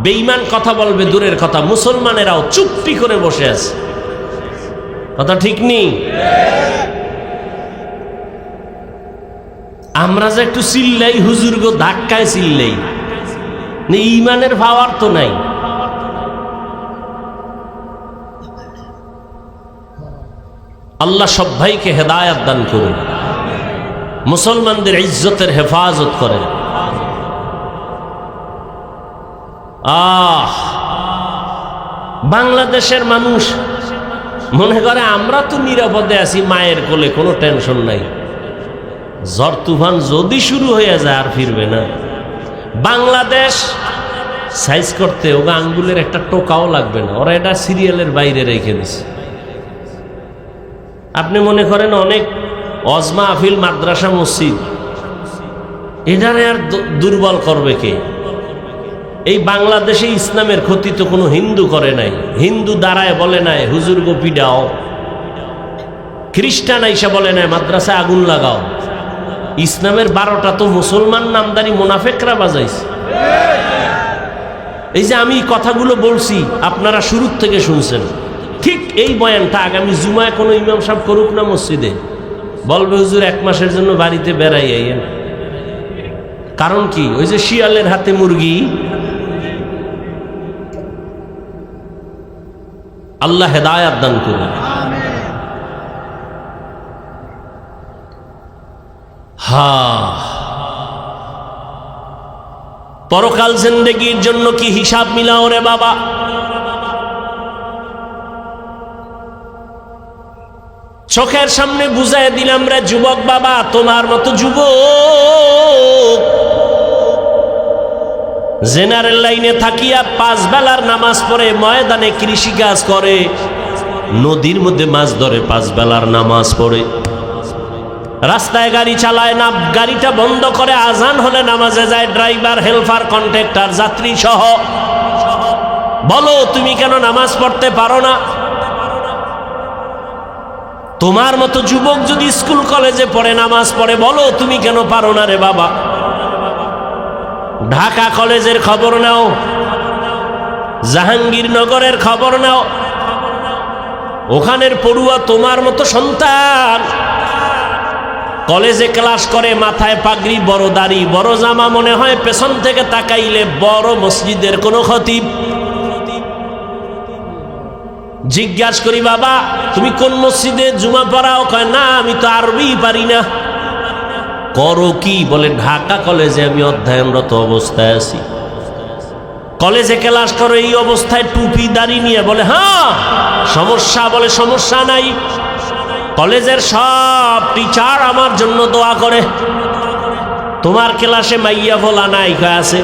বেঈমান কথা বলবে দূরের কথা, মুসলমানেরাও চুপটি করে বসে আছে। কথা ঠিক নেই? আমরা যে একটু চিল্লাই, হুজুর গো ধাক্কায় চিল্লাই, ঈমানের পাওয়ার তো নাই। আল্লাহ সব ভাইকে হেদায়াত দান করুন, মুসলমানদের ইজ্জতের হেফাজত করেন। বাংলাদেশের মানুষ মনে করে আমরা তো নিরাপদে আছি, মায়ের কোলে, কোনো টেনশন নাই। ঝড় তুফান যদি শুরু হয়ে যায় আর ফিরবে না। বাংলাদেশ সাইজ করতে ওগা আঙ্গুলের একটা টোকাও লাগবে না, ওরা এটা সিরিয়ালের বাইরে রেখে দিছে। আপনি মনে করেন অনেক অজমা আফিল মাদ্রাসা মসজিদ, এটারে আর দুর্বল করবে কে? এই বাংলাদেশে ইসলামের ক্ষতি তো কোনো হিন্দু করে নাই, হিন্দু দাঁড়ায় বলে নাই হুজুর গো পিডাও, খ্রিস্টান আইসা বলে নাই মাদ্রাসায় আগুন লাগাও। ইসলামের 12টা তো মুসলমান নামদারি মুনাফেকরা বাজাইছে। এই যে আমি কথাগুলো বলছি আপনারা শুরু থেকে শুনছেন, ঠিক এই বয়ানটা আগামী জুমায় কোনো ইমাম সাহেব করুক না মসজিদে, বলবে হুজুর 1 মাসের জন্য বাড়িতে বেড়াই আইয়েন। কারণ কি? ওই যে শিয়ালের হাতে মুরগি, আল্লাহ হেদায়াত দান করুন। পরকাল জিন্দেগির জন্য কি হিসাব মিলাও রে বাবা। চোখের সামনে বুঝাই দিলাম রে যুবক বাবা, তোমার মতো যুবক জেনারেল লাইনে থাকিয়া 5 বেলার নামাজ পড়ে ময়দানে কৃষি কাজ করে, নদীর মধ্যে মাছ ধরে 5 বেলার নামাজ পড়ে, রাস্তায় গাড়ি চালায় না, গাড়িটা বন্ধ করে আজান হলে নামাজে যায়, ড্রাইভার, হেল্পার, কন্ট্রাক্টর, যাত্রী সহ। বলো তুমি কেন নামাজ পড়তে পারো না? তোমার মতো যুবক যদি স্কুল কলেজে পড়ে নামাজ পড়ে, বলো তুমি কেন পারো না রে বাবা? ঢাকা কলেজের খবর নাও, জাহাঙ্গীরনগরের খবর নাও, ওখানের পড়ুয়া তোমার মতো সন্তান কলেজে ক্লাস করে, মাথায় পাগড়ি, বড় দাড়ি, বড় জামা, মনে হয় পেছন থেকে তাকাইলে বড় মসজিদের কোনো খতিব। জিজ্ঞাসা করি বাবা তুমি কোন মসজিদে জুমা পড়াও? কয় না আমি তো আরবি পারি না। করো কি? বলে ঢাকা কলেজে আমি অধ্যয়নরত অবস্থায় আছি। কলেজে ক্লাস করো এই অবস্থায় টুপি দাড়ি নিয়ে? বলে হ্যাঁ। সমস্যা? বলে সমস্যা নাই, কলেজের সব টিচার আমার জন্য দোয়া করে। তোমার ক্লাসে মাইয়া বলা নাই? কয় আছে।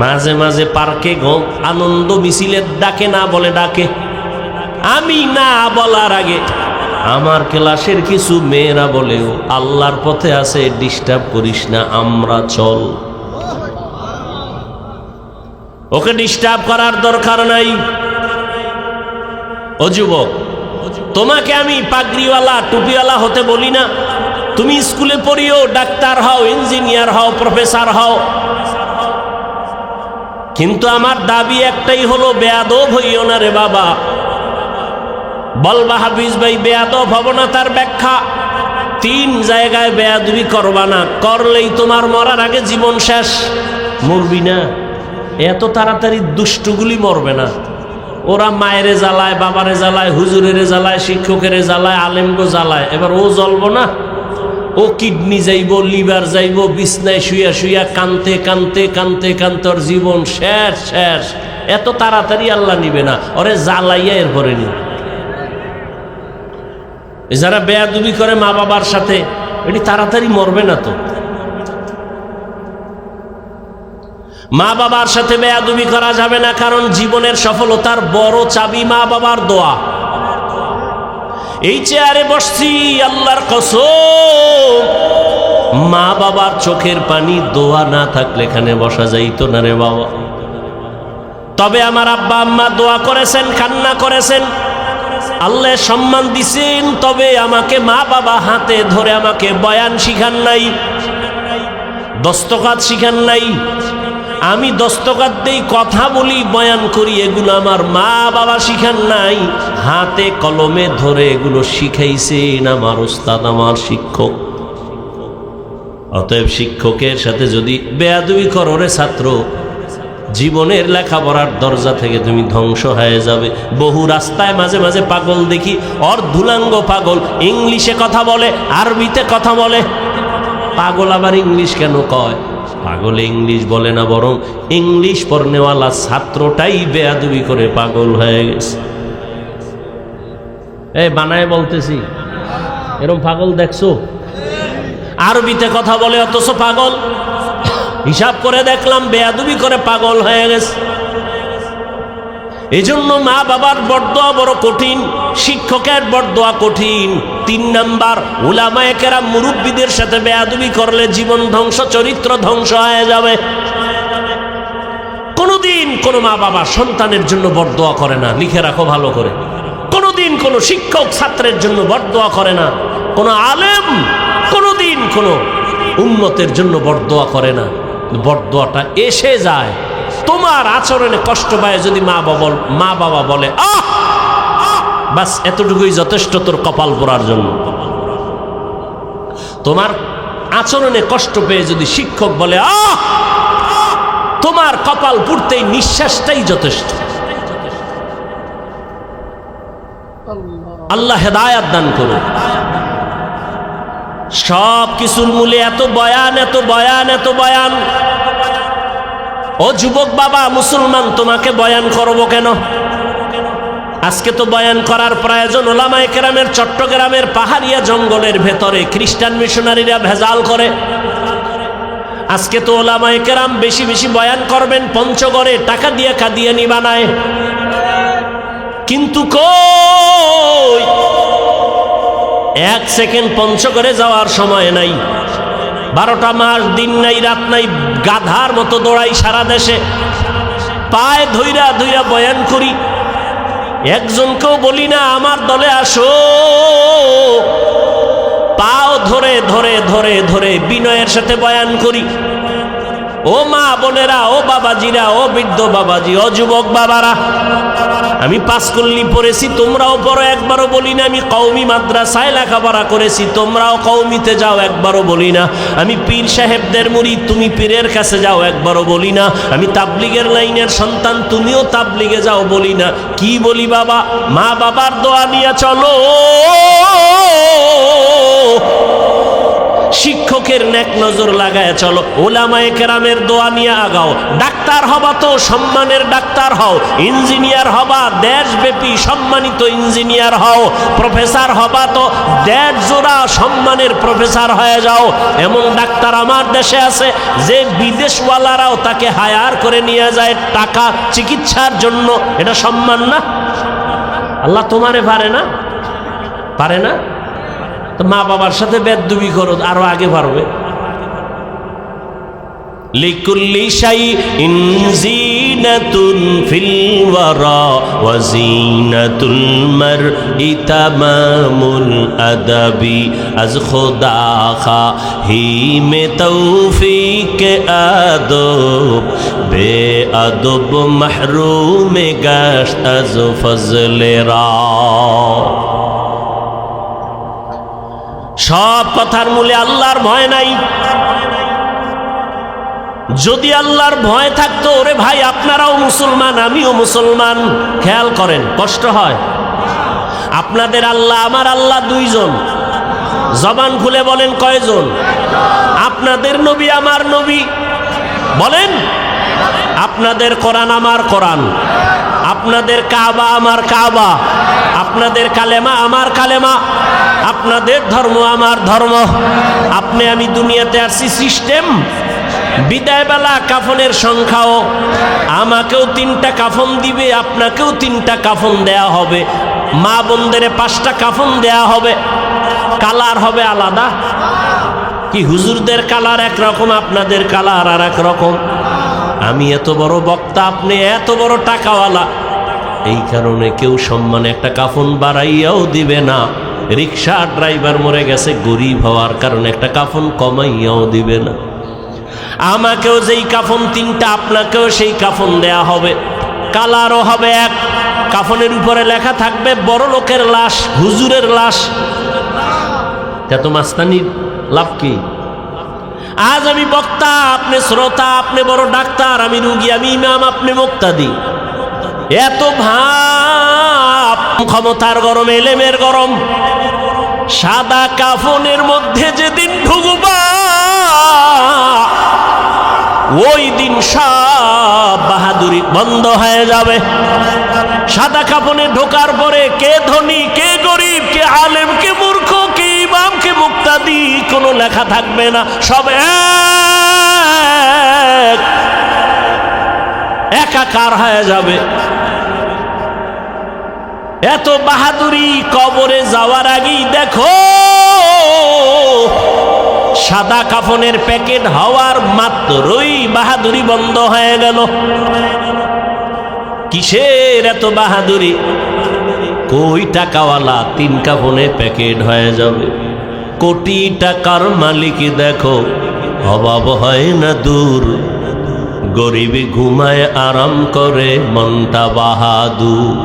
মাঝে মাঝে পার্কে আনন্দ মিছিলের ডাকে না বলে ডাকে। আমি না বলার আগে আমার ক্লাসের কিছু মেয়েরা বলেও আল্লাহর পথে আছে, ডিস্টার্ব করিস না, আমরা চল। ওকে ডিস্টার্ব করার দরকার নাই। ও যুবক, তোমাকে আমি পাগড়িওয়ালা টুপিওয়ালা হতে বলি না। তুমি স্কুলে পড়িও, ডাক্তার হও, ইঞ্জিনিয়ার হও, প্রফেসর হও, কিন্তু আমার দাবি একটাই হলো, বেয়াদব হইও না রে বাবা। বলবা হাফিজ ভাই বেয়াদব হব না, তার ব্যাখ্যা 3 জায়গায় বেয়াদবি করবা না, করলেই তোমার মরার আগে জীবন শেষ। মরবি না, এত তাড়াতাড়ি দুষ্টুগুলি মরবে না। ওরা মায়েরে জ্বালায়, বাবারে জ্বালায়, হুজুরেরে জ্বালায়, শিক্ষকের জ্বালায়, আলেমগো জ্বালায়, এবার ও জ্বলব না? ও কিডনি যাইব, লিভার যাইব, বিছনায় শুইয়া শুইয়া কানতে কানতে কানতে কানতে ওর জীবন শেষ শেষ। এত তাড়াতাড়ি আল্লাহ নিবে না, ওরে জ্বালাইয়া এরপরে নিবে। যারা বেয়াদবি করে মা বাবার সাথে, এটি তাড়াতাড়ি মরবে না তো। মা বাবার সাথে বেয়াদবি করা যাবে না, কারণ জীবনের সফলতার বড় চাবি মা বাবার দোয়া। এই চেয়ারে বসছি আল্লাহর কসম, মা বাবার চোখের পানি দোয়া না থাকলে এখানে বসা যাইতো না রে বাবা। তবে আমার আব্বা আম্মা দোয়া করেছেন, কান্না করেছেন, আল্লাহ সম্মান দিছেন, তবে আমাকে মা বাবা হাতে ধরে আমাকে বয়ান শিখান নাই, দস্তকাত শিখান নাই। আমি দস্তকাত দেই, কথা বলি, বয়ান করি, এগুলো আমার মা বাবা শিখান নাই। হাতে কলমে ধরে এগুলো শিখাইছেন আমার উস্তাদ, আমার শিক্ষক। অতএব শিক্ষকের সাথে যদি বেয়াদবি করো রে ছাত্র, জীবনের লেখাপড়ার দরজা থেকে তুমি ধ্বংস হয়ে যাবে। বহু রাস্তায় মাঝে মাঝে পাগল দেখি, অর্ধুলাঙ্গ পাগল, ইংলিশে কথা বলে, আরবিতে কথা বলে। পাগল আবার ইংলিশ কেন কয়? পাগলে ইংলিশ বলে না, বরং ইংলিশ পড়নেওয়ালা ছাত্রটাই বেয়াদবি করে পাগল হয়ে গেছে। এই বানায় বলতেছি, এরকম পাগল দেখছো? আরবিতে কথা বলে অথচ পাগল। হিসাব করে দেখলাম বেয়াদবি করে পাগল হয়ে গেছে। এই জন্য মা বাবার বরদোয়া বড় কঠিন, শিক্ষকের বরদোয়া কঠিন। 3 নাম্বার, উলামায়ে কেরাম মুরব্বীদের সাথে বেয়াদবি করলে জীবন ধ্বংস, চরিত্র ধ্বংস হয়ে যাবে। কোনোদিন কোনো মা বাবা সন্তানের জন্য বরদোয়া করে না, লিখে রাখো ভালো করে। কোনোদিন কোনো শিক্ষক ছাত্রের জন্য বরদোয়া করে না, কোনো আলেম কোনোদিন কোনো উম্মতের জন্য বরদোয়া করে না। বরদোয়াটা এসে যায় তোমার আচরণে কষ্ট পায় যদি মা বাবা বলে আহ, বাস এতটুকুই যথেষ্ট তোর কপাল পোড়ার জন্য। তোমার আচরণে কষ্ট পেয়ে যদি শিক্ষক বলে আহ, তোমার কপাল পুড়তেই নিঃশ্বাসটাই যথেষ্ট। আল্লাহ হেদায়াত দান করুন। সব কিছুর মূলে এত বয়ান, এত বয়ান, এত বয়ান। ও যুবক বাবা মুসলমান, তোমাকে বয়ান করব কেন? আজকে তো বয়ান করার প্রয়োজন। ওলামায়ে কেরামের চট্টগ্রামের পাহাড়িয়া জঙ্গলের ভেতরে খ্রিস্টান মিশনারিরা ভেজাল করে। আজকে তো ওলামায়ে কেরাম বেশি বেশি বয়ান করবেন, পঞ্চগড়ে টাকা দিয়ে কাদিয়ানি বানায়। কিন্তু কই, এক সেকেন্ড পঞ্চগড়ে যাওয়ার সময় নাই। 12টা মাস দিন নাই রাত নাই, গাধার মতো দৌড়াই সারা দেশে, পায়ে ধইরা ধইরা বয়ান করি। একজনকেও বলি না আমার দলে আসো, পাও ধরে ধরে ধরে ধরে বিনয়ের সাথে বয়ান করি। ও মা বোনেরা, ও বাবাজিরা, ও বৃদ্ধ বাবাজি, ও যুবক বাবারা, আমি পাঁচকল্লি পড়েছি, তোমরাও পড়ো, একবারও বলি না। আমি কওমি মাদ্রাসায় লেখাপড়া করেছি, তোমরাও কওমিতে যাও, একবারও বলি না। আমি পীর সাহেবদের মুরিদ, তুমি পীরের কাছে যাও, একবারও বলি না। আমি তাবলিগের লাইনের সন্তান, তুমিও তাবলিগে যাও, বলি না। কি বলি বাবা? মা বাবার দোয়া নিয়ে চলো, শিক্ষকের নেক নজর লাগায় চলো, ওলামায়ে কেরামের দোয়া নিয়ে আগাও। ডাক্তার হবা তো সম্মানের ডাক্তার হও, ইঞ্জিনিয়ার হবা দেশব্যাপী সম্মানিত ইঞ্জিনিয়ার হও, প্রফেসর হবা তো দেড় জোড়া সম্মানের প্রফেসর হয়ে যাও। এমন ডাক্তার আমার দেশে আছে যে বিদেশওয়ালারাও তাকে হায়ার করে নিয়ে যায় টাকা চিকিৎসার জন্য। এটা সম্মান না? আল্লাহ তোমারে পারে না? পারে না? তো মা বাবার সাথে বেদবি করো, আরো আগে পারবে। লিকুল্লি শাইইন জিনাতুন ফিল ওয়ারা ওয়া জিনাতুল মারই তামামুল আদাবি আজ খুদা খাহি মে তৌফিক আদব বে আদব মাহরুম গাশত আজ ফজলে রা। সব কথার মূলে আল্লাহর ভয় নাই। যদি আল্লাহর ভয় থাকতো, ওরে ভাই আপনারাও মুসলমান, আমিও মুসলমান। খেয়াল করেন, কষ্ট হয়। আপনাদের আল্লাহ আমার আল্লাহ দুইজন। জবান খুলে বলেন কয়জন? আপনাদের নবী আমার নবী, বলেন। আপনাদের কোরআন আমার কোরআন, আপনাদের কাবা আমার কাবা, আপনাদের কালেমা আমার কালেমা, আপনাদের ধর্ম আমার ধর্ম। আপনি আমি দুনিয়াতে আসছি সিস্টেম। বিদায়বেলা কাফনের সংখ্যাও, আমাকেও 3টা কাফন দিবে, আপনাকেও 3টা কাফন দেয়া হবে, মা বোনদের 5টা কাফন দেয়া হবে। কালার হবে আলাদা। কি হুজুরদের কালার একরকম, আপনাদের কালার আর এক রকম। আমি এত বড় বক্তা, আপনি এত বড় টাকাওয়ালা, এই কারণে কেউ সম্মানে একটা কাফন বাড়াইয়াও দিবে না। রিক্সা ড্রাইভার মরে গেছে, গরিব হওয়ার কারণে একটা কাফন কমাইয়াও দিবে না। আমাকেও যেই কাফন 3টা, আপনাকেও সেই কাফন দেয়া হবে। কালারও হবে এক। কাফনের উপরে লেখা থাকবে বড় লোকের লাশ, হুজুরের লাশ। এত মাস্তানির লাভ কি? আজ আমি বক্তা, আপনি শ্রোতা, আপনি বড় ডাক্তার, আমি রুগী, আমি ইমাম, আপনি মুক্তাদি। এত ভাব, ক্ষমতার গরম, এলেমের গরম। সাদা কাফনের মধ্যে যেদিন ঢুকবা, ওই দিন সব বাহাদুরি বন্ধ হয়ে যাবে। সাদা কাফনে ঢোকার পরে কে ধনী, কে গরিব, কে আলেম, কে মূর্খ, কে ইমাম, কে মুক্তাদি কোনো লেখা থাকবে না। সব একাকার হয়ে যাবে। এত বাহাদুরি কবরে যাওয়ার আগেই দেখো, সাদা কাফনের প্যাকেট হওয়ার মাত্রই বাহাদুরি বন্ধ হয়ে গেল। কিসের এত বাহাদুরি? কই টাকাওয়ালা 3 কাফনে প্যাকেট হয়ে যাবে। কোটি টাকার মালিক দেখো, অভাব হয় না দূর। গরিবী ঘুমায় আরাম করে, মনটা বাহাদুর।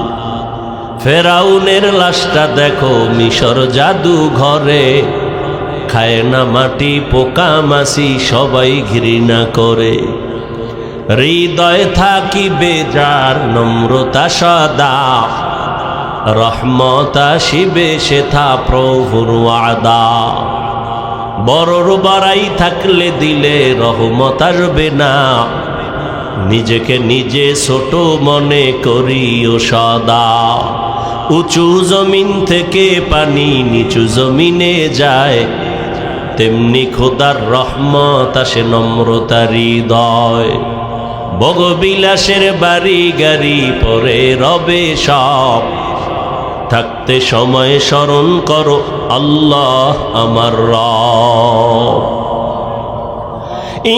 ফেরাউনের লাশটা দেখো মিশর জাদু ঘরে, খায় না মাটি পোকা মাছি, সবাই ঘৃণা করে। হৃদয় থাকিবে যার নম্রতা সদা, রহমত আসিবে সেথা প্রভুর ওয়াদা। বড়র বাড়াই থাকলে দিলে রহমত আসবে না, নিজেকে নিজে ছোট মনে করিও সদা। উঁচু জমিন থেকে পানি নিচু জমিনে যায়, তেমনি খোদার রহমত আসে নম্রতার হৃদয়। ভোগবিলাসের বাড়ি গাড়ি পরে রবে সব, থাকতে সময় স্মরণ করো আল্লাহ আমার রব।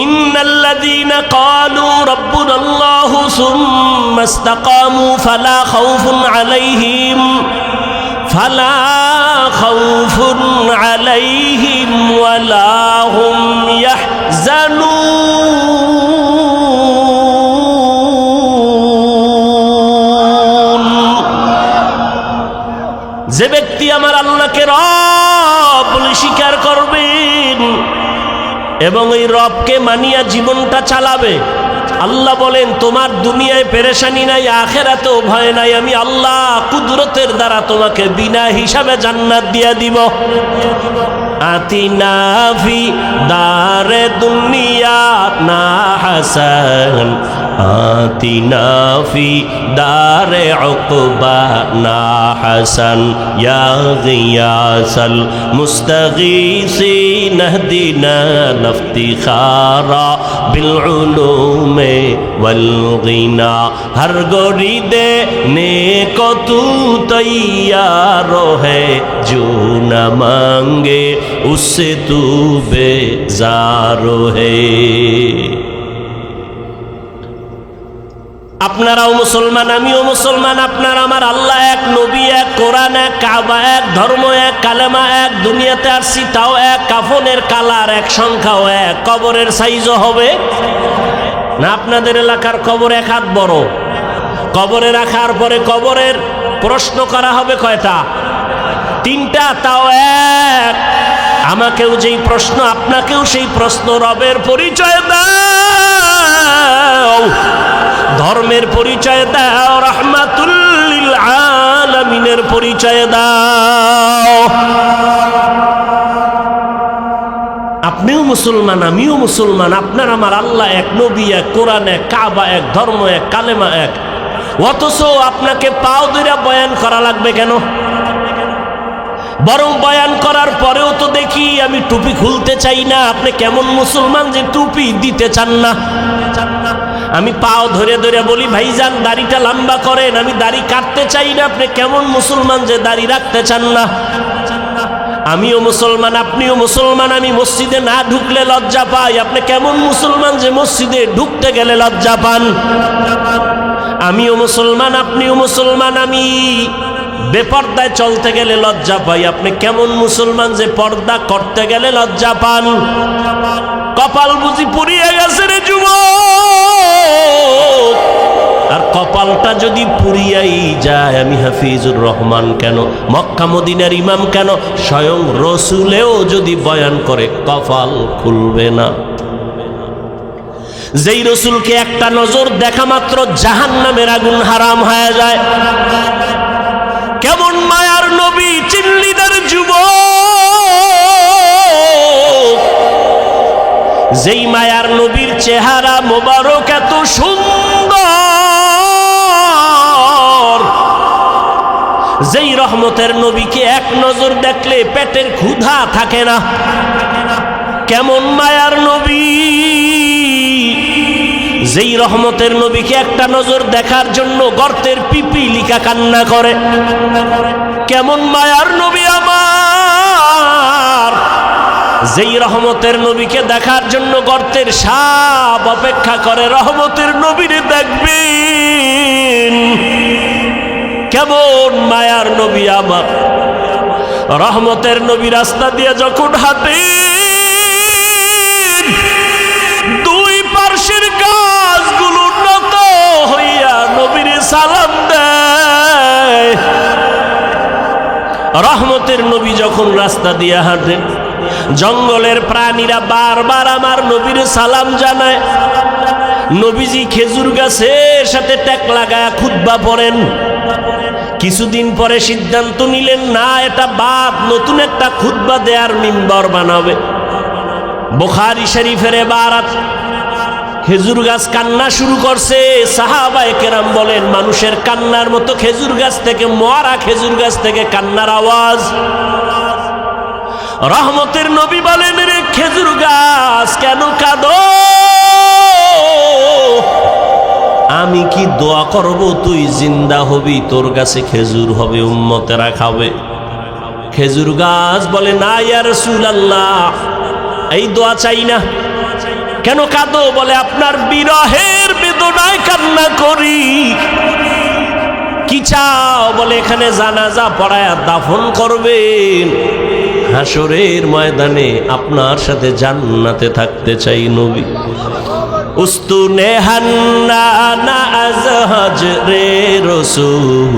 ইন্নাল্লাযীনা ক্বালু রাব্বুনাল্লাহু সুম্মা ইসতাকামু ফালা খাউফুন আলাইহিম ওয়ালা হুম ইয়াহজানুন। যে ব্যক্তি আমার আল্লাহকে রব বলে স্বীকার করবেন এবং এই রবকে মানিয়া জীবনটা চালাবে, আল্লাহ বলেন তোমার দুনিয়ায় পেরেশানি নাই, আখিরাতেও ভয় নাই, আমি আল্লাহ কুদরতের দ্বারা তোমাকে বিনা হিসাবে জান্নাত দিয়া দিব। আতিনা ফি দারে দুনিয়া না হাসান, আতিনা ফি দারে উকবা না হাসান, ইয়া গিয়াসাল মুস্তাগীসিন ইহদিনা লিফতিখারা বিল উলুমে ওয়াল গিনা। হর গরি দে নেको तू तैयार है, जो न मांगे उससे तू बेजार है। আপনারাও মুসলমান, আমিও মুসলমান, আপনার আমার আল্লাহ এক, নবী এক, কোরআন এক, কাবা এক, ধর্ম এক, কালেমা এক, দুনিয়াতে আসছি তাও এক, কাফনের কালার এক, সংখ্যাও এক, কবরের সাইজও হবে না। আপনাদের এলাকার কবর এক হাত বড়, কবরে রাখার পরে কবরের প্রশ্ন করা হবে কয়টা? 3টা, তাও এক। আমাকেও যেই প্রশ্ন আপনাকেও সেই প্রশ্ন। রবের পরিচয় দাও, ধর্মের পরিচয় দাও, রাহমাতুল লিল আলামিনের পরিচয় দাও। আপনিও মুসলমান, আমিও মুসলমান, আপনার আমার আল্লাহ এক, নবী এক, কোরআন এক, কাবা এক, ধর্ম এক, কালেমা এক। অথচ আপনাকে পাও ধরে বয়ান করা লাগবে কেন? বরং বয়ান করার পরেও তো দেখি আমি টুপি খুলতে চাই না। আপনি কেমন মুসলমান যে টুপি দিতে চান না? আমি পাও ধরে ধরে বলি ভাইজান দাড়িটা লম্বা করেন, আমি দাড়ি কাটতে চাই না। আপনি কেমন মুসলমান যে দাড়ি রাখতে চান না? আমিও মুসলমান, আপনিও মুসলমান, আমি মসজিদে না ঢুকলে লজ্জা পাই। আপনি কেমন মুসলমান যে মসজিদে ঢুকতে গেলে লজ্জা পান? আমিও মুসলমান, আপনিও মুসলমান, আমি বেপর্দায় চলতে গেলে লজ্জা পাই। আপনি কেমন মুসলমান যে পর্দা করতে গেলে লজ্জা পান? কপাল বুঝি পুড়িয়ে গেছে রে যুবক। আর কপালটা যদি পুড়িয়াই যায়, আমি হাফিজুর রহমান কেন, মক্কা মদিনার ইমাম কেন, স্বয়ং রসুলেও যদি বয়ান করে কপাল খুলবে না। যেই রসুলকে একটা নজর দেখা মাত্র জাহান্নামের আগুন হারাম হয়ে যায়, কেমন মায়ার নবী চিল্লিদার যুবক, যেই মায়ার নবীর চেহারা মোবারক এত সুন্দর, যেই রহমতের নবীকে এক নজর দেখলে পেটের ক্ষুধা থাকে না। কেমন মায়ার নবী, যেই রহমতের নবীকে একটা নজর দেখার জন্য গর্তের পিপিলিকা কান্না করে। কেমন মায়ার নবী আমার, যেই রহমতের নবীকে দেখার জন্য গর্তের সাপ অপেক্ষা করে। রহমতের নবীরে দেখবেন, কেমন মায়ার নবী আমার। রহমতের নবী রাস্তা দিয়ে যখন হাঁটে, দুই পার্শ্বের গাছগুলো নত হইয়া নবীর সালাম দেয়। রহমতের নবী যখন রাস্তা দিয়ে হাঁটেন, জঙ্গলের প্রাণীরা বারবার আমার নবীর সালাম জানায়। নবীজি খেজুর গাছের সাথে ট্যাক লাগায় খুতবা পড়েন। কিছুদিন পরে সিদ্ধান্ত নিলেন, না এটা বাদ, নতুন একটা খুতবা দেয়ার মিম্বর বানাবে। বুখারী শরীফের ইবারত, খেজুর গাছ কান্না শুরু করছে। সাহাবায়ে কেরাম বলেন, মানুষের কান্নার মতো খেজুর গাছ থেকে, মরা খেজুর গাছ থেকে কান্নার আওয়াজ। রহমতের নবী বলেন, রে খেজুর গাছ কেন কাঁদো? আমি কি দোয়া করব তুই জিন্দা হবি, তোর কাছে খেজুর হবে, উম্মতেরা খাবে। খেজুর গাছ বলে, না ইয়া রাসূলুল্লাহ, এই দোয়া চাই না। কেন কাঁদো? বলে, আপনার বিরহের বেদনায় কান্না করি। কি চাও? বলে, এখানে জানাজা পড়ায়া দাফন করবেন, হাসরের ময়দানে আপনার সাথে জান্নাতে থাকতে চাই নবী। উস্তুনে হান্না আজহাজ রে রসুল,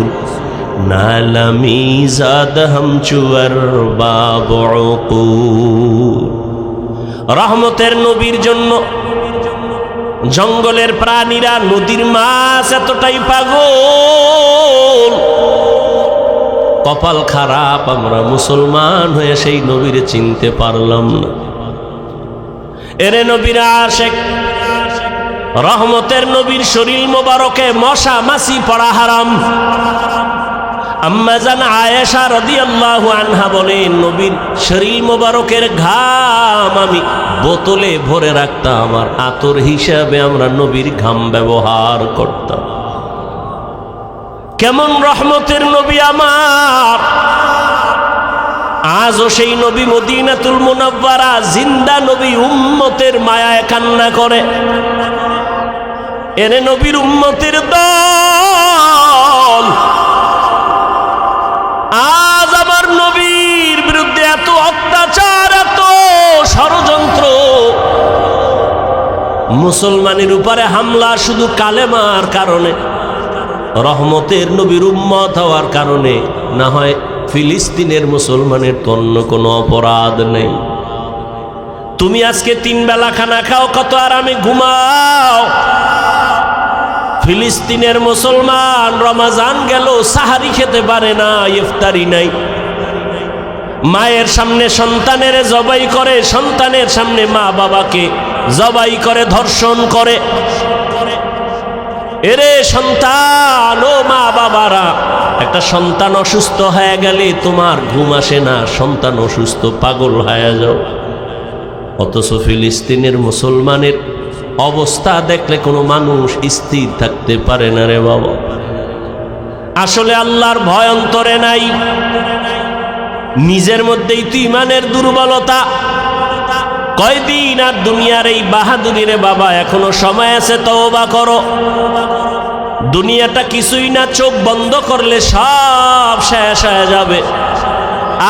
নালামি জাদ হাম চুয়ার বাবু। রহমতের নবীর জন্য জঙ্গলের প্রাণীরা, নদীর মাছ এতটাই পাগল। কপাল খারাপ, আমরা মুসলমান হয়ে সেই নবীরে চিনতে পারলাম না। এরে নবীর আশেক, রহমতের নবীর শরীর মোবারকে মশা মাছি পড়া হারাম। আম্মা জান আয়েশা রাদিয়াল্লাহু আনহা বলেন, নবীর শরীর মোবারকের ঘাম আমি বোতলে ভরে রাখতাম, আর আতর হিসাবে আমরা নবীর ঘাম ব্যবহার করতাম। কেমন রহমতের নবী আমার! আজও সেই নবী মদিনাতুল মুনাওয়ারা জিন্দা নবী, উম্মতের মায়ায় কান্না করে। এরে নবীর উম্মতের দল, আজ আমার নবীর বিরুদ্ধে এত অত্যাচার, এত ষড়যন্ত্র, মুসলমানের উপরে হামলা শুধু কালেমার কারণে, রহমতের নবীর উম্মত হওয়ার কারণে। না হয় ফিলিস্তিনের মুসলমানের তো অন্য কোনো অপরাধ নেই। তুমি আজকে 3 বেলা খানা খাও, কত আরামে ঘুমাও। ফিলিস্তিনের মুসলমান রমজান গেল, সাহারি খেতে পারে না, ইফতারি নাই। মায়ের সামনে সন্তানের জবাই করে, সন্তানের সামনে মা বাবাকে জবাই করে, ধর্ষণ করে। এরে সন্তান, ও মা বাবারা, একটা সন্তান অসুস্থ হয়ে গেলে তোমার ঘুম আসে না, সন্তান অসুস্থ, পাগল হয়ে যাও। অথচ ফিলিস্তিনের মুসলমানের অবস্থা দেখলে কোনো মানুষ স্থির থাকতে পারে না রে বাবা। আসলে আল্লাহর ভয় অন্তরে নাই, নিজের মধ্যেই তো ইমানের দুর্বলতা। কয়দিন আর দুনিয়ার এই বাহাদুরি রে বাবা, এখনো সময় আছে, তওবা করো। দুনিয়াটা কিছুই না, চোখ বন্ধ করলে সব শেষ হয়ে যাবে।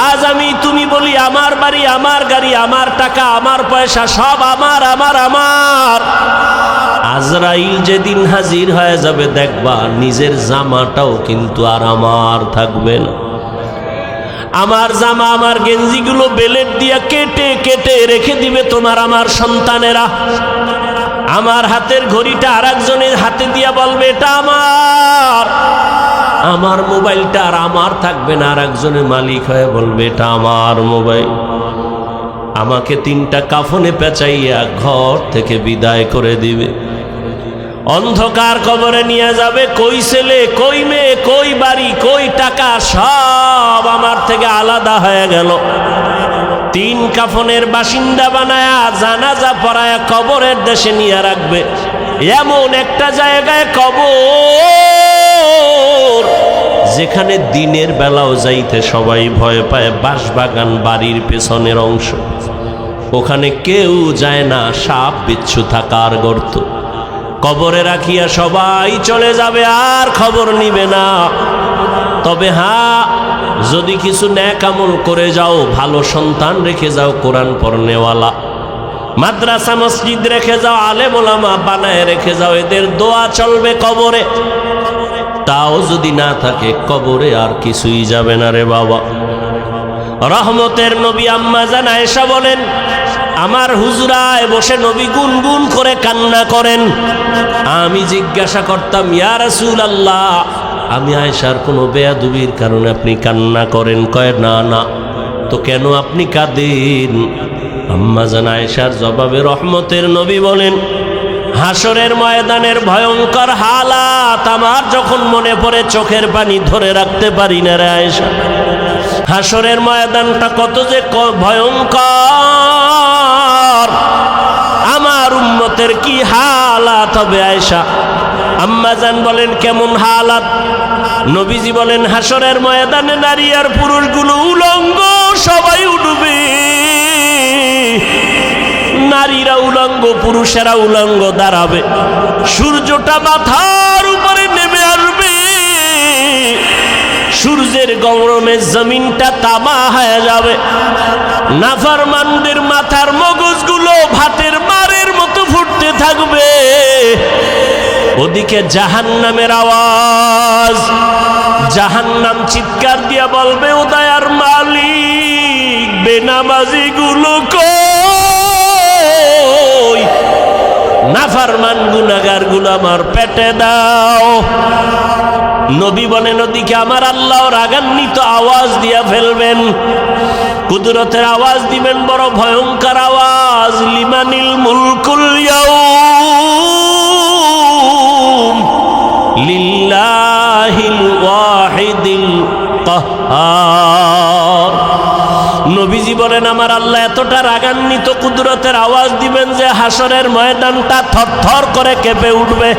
আজ আমি তুমি বলি, আমার বাড়ি, আমার গাড়ি, আমার টাকা, আমার পয়সা, সব আমার আমার আমার। আজরাইল যেদিন হাজির হয়ে যাবে, দেখবা নিজের জামাটাও কিন্তু আর আমার থাকবে না। আমার জামা, আমার গেঞ্জিগুলো বেলেট দিয়া কেটে কেটে রেখে দিবে তোমার আমার সন্তানেরা। আমার হাতের ঘড়িটা আর একজনের হাতে দিয়া বলবে এটা আমার। আমার মোবাইলটা আর আমার থাকবে না, আর একজনের মালিক হয়ে বলবে এটা আমার মোবাইল। আমাকে 3টা কাফনে পেঁচাইয়া ঘর থেকে বিদায় করে দিবে। অন্ধকার কবরে নিয়ে যাবে। কই ছেলে, কই মেয়ে, কই বাড়ি, কই টাকা, সব আমার থেকে আলাদা হয়ে গেল। 3 কাফনের বাসিন্দা বানায়া জানাজা পড়ায়া কবরের দেশে নিয়ে রাখবে। এমন একটা জায়গায় কবর যেখানে দিনের বেলাও যাইতে সবাই ভয় পায়। বাঁশবাগান বাড়ির পেছনের অংশ, ওখানে কেউ যায় না, সাপ বিচ্ছু থাকার গর্ত। কবরে রাখিয়া সবাই চলে যাবে, আর খবর নিবে না। তবে হ্যাঁ, যদি কিছু নেক আমল করে যাও, ভালো সন্তান রেখে যাও, কোরআন পড়নেওয়ালা, মাদ্রাসা মসজিদ রেখে যাও, আলেম ওলামা বানায় রেখে যাও, এদের দোয়া চলবে কবরে। তাও যদি না থাকে, কবরে আর কিছুই যাবে না রে বাবা। রহমতের নবী আম্মা জান আয়েশা বলেন, আমার হুজরায় বসে নবী গুনগুন করে কান্না করেন। আমি জিজ্ঞাসা করতাম, ইয়া রাসূলুল্লাহ, আমি আয়েশার কোনো বেয়াদবির কারণে আপনি কান্না করেন? কয় না না। তো কেন আপনি কাঁদেন? আম্মা জান আয়েশার জবাবে রহমতের নবী বলেন, হাসরের ময়দানের ভয়ঙ্কর হালাত আমার যখন মনে পড়ে চোখের পানি ধরে রাখতে পারি না রে আয়েশা। হাসরের ময়দানটা কত যে ভয়ঙ্কর, আমার উম্মতের কি হালাত হবে আয়েশা। আম্মা জান বলেন, কেমন হালাত? নবীজি বলেন, হাসরের ময়দানে নারী আর পুরুষগুলো উলঙ্গ সবাই উঠবে। নারীরা উলঙ্গ, পুরুষেরা উলঙ্গ দাঁড়াবে। সূর্যটা মাথার উপরে নেমে আসবে। সূর্যের গরমে জমিনটা তামা হয়ে যাবে। নাফরমানদের মাথার মগজগুলো ভাতের মারের মতো ফুটতে থাকবে। ওদিকে জাহান্নামের আওয়াজ, জাহান্নাম চিৎকার দিয়া বলবে, ও দয়ার মালিক, বেনামাজি গুলো কই? নাফরমান গুনাহগার গুলো আমার পেটে দাও। নবী বলেন, ওদিকে আমার আল্লাহ রাগান্বিত আওয়াজ দিয়া ফেলবেন, কুদরতের আওয়াজ দিবেন, বড় ভয়ঙ্কর আওয়াজ। লিমানিল মুলকুল ইয়াউম লিল্লাহিল ওয়াহিদিল কাহ্হার। নবীজি বলেন, আমার আল্লাহ এতটা রাগান্বিত কুদরতের আওয়াজ দিবেন যে হাসরের ময়দানটা থরথর করে কেঁপে উঠবে।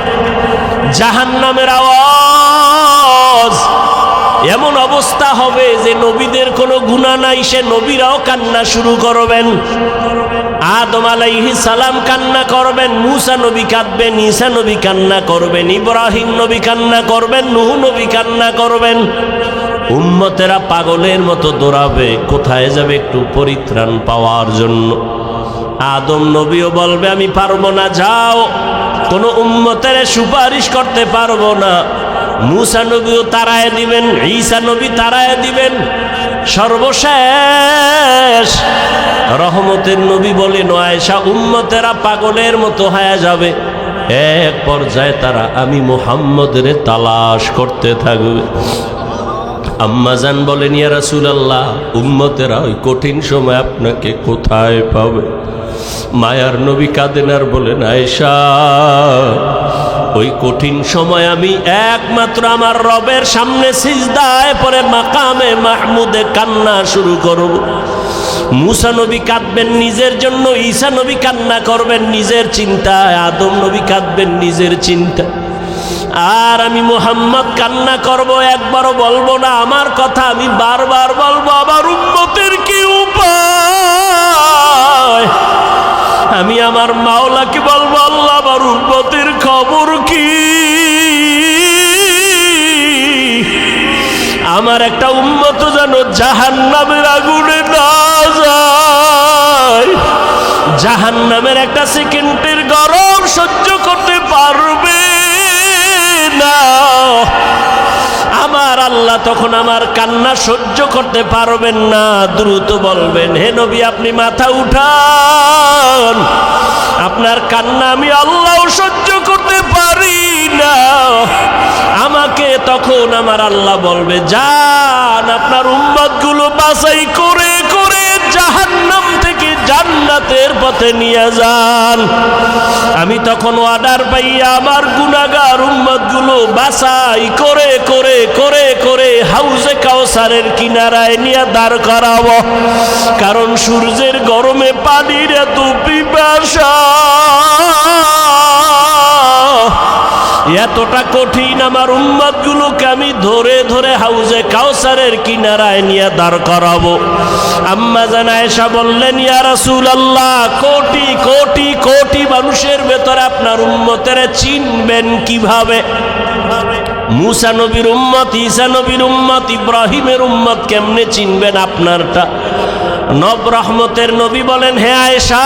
জাহান্নামের আওয়াজ, এমন অবস্থা হবে যে নবীদের কোনো গুনাহ নাই, সে নবীরাও কান্না শুরু করবেন। আদম আলাইহিস সালাম কান্না করবেন, মূসা নবী কাঁদবেন, ঈসা নবী কান্না করবেন, ইব্রাহিম নবী কান্না করবেন, নূহ নবী কান্না করবেন। উম্মতেরা পাগলের মতো দৌড়াবে, কোথায় যাবে একটু পরিত্রাণ পাওয়ার জন্য। আদম নবীও বলবে, আমি পারবো না, যাও, কোনো উম্মতের সুপারিশ করতে পারবো না। মূসা নবীও তাড়ায় দিবেন, ঈসা নবী তাড়ায় দিবেন। সর্বশেষ রহমতের নবী বলেন, আয়েশা, উম্মতেরা পাগলের মতো হয়ে যাবে। এক পর্যায়ে তারা আমি মুহাম্মদের তালাশ করতে থাকবে। আম্মাজান বলেন, ইয়া রাসূলুল্লাহ, উম্মতেরা ওই কঠিন সময় আপনাকে কোথায় পাবে? মায়ার নবী কাঁদেন আর বলেন, আয়েশা, ওই কঠিন সময় আমি একমাত্র আমার রবের সামনে সিজদায় পড়ে মাকামে মাহমুদে কান্না শুরু করব। মূসা নবী কাঁদবেন নিজের জন্য, ঈসা নবী কান্না করবেন নিজের চিন্তায়, আদম নবী কাঁদবেন নিজের চিন্তা, আর আমি মুহাম্মদ কান্না করব, একবারও বলবো না আমার কথা, আমি বারবার বলবো, আমার উম্মতের কি উপায়? আমি আমার মাওলাকে বলবো, আল্লাহ, আমার উম্মতের খবর কি? আমার একটা উম্মত যেন জাহান্নামের আগুনে না যায়, জাহান্নামের একটা সেকেন্ডের গরম সহ্য করতে পারবে না। আমার আল্লাহ তখন আমার কান্না সহ্য করতে পারবেন না, দ্রুত বলবেন, হে নবী, আপনি মাথা উঠান, আপনার কান্না আমি আল্লাহ সহ্য করতে পারি না। আমাকে তখন আমার আল্লাহ বলবে, যান, আপনার উম্মতগুলো বাছাই করে করে জাহান্নাম থেকে জান্নাতের পথে নিয়ে যান। আমি তখন অর্ডার পাইয়া আমার গুনাহগার উম্মতগুলো বাছাই করে করে করে করে হাউজে কাউসারের কিনারায় নিয়ে দাঁড় করাবো। কারণ সূর্যের গরমে পানির এত পিপাসা, এতটা কঠিন, আমার উম্মতগুলোকে আমি ধরে ধরে হাউজে কাউসারের কিনারায় নিয়ে দাঁড় করাবো। আম্মা জান আয়েশা বললেন, ইয়া রাসূলুল্লাহ, কোটি কোটি কোটি মানুষের ভেতরে আপনার উম্মতের চিনবেন কিভাবে? মূসা নবীর উম্মত, ঈসা নবীর উম্মত, ইব্রাহিমের উম্মত কেমনে চিনবেন আপনারটা? নব রহমতের নবী বলেন, হে আয়েশা,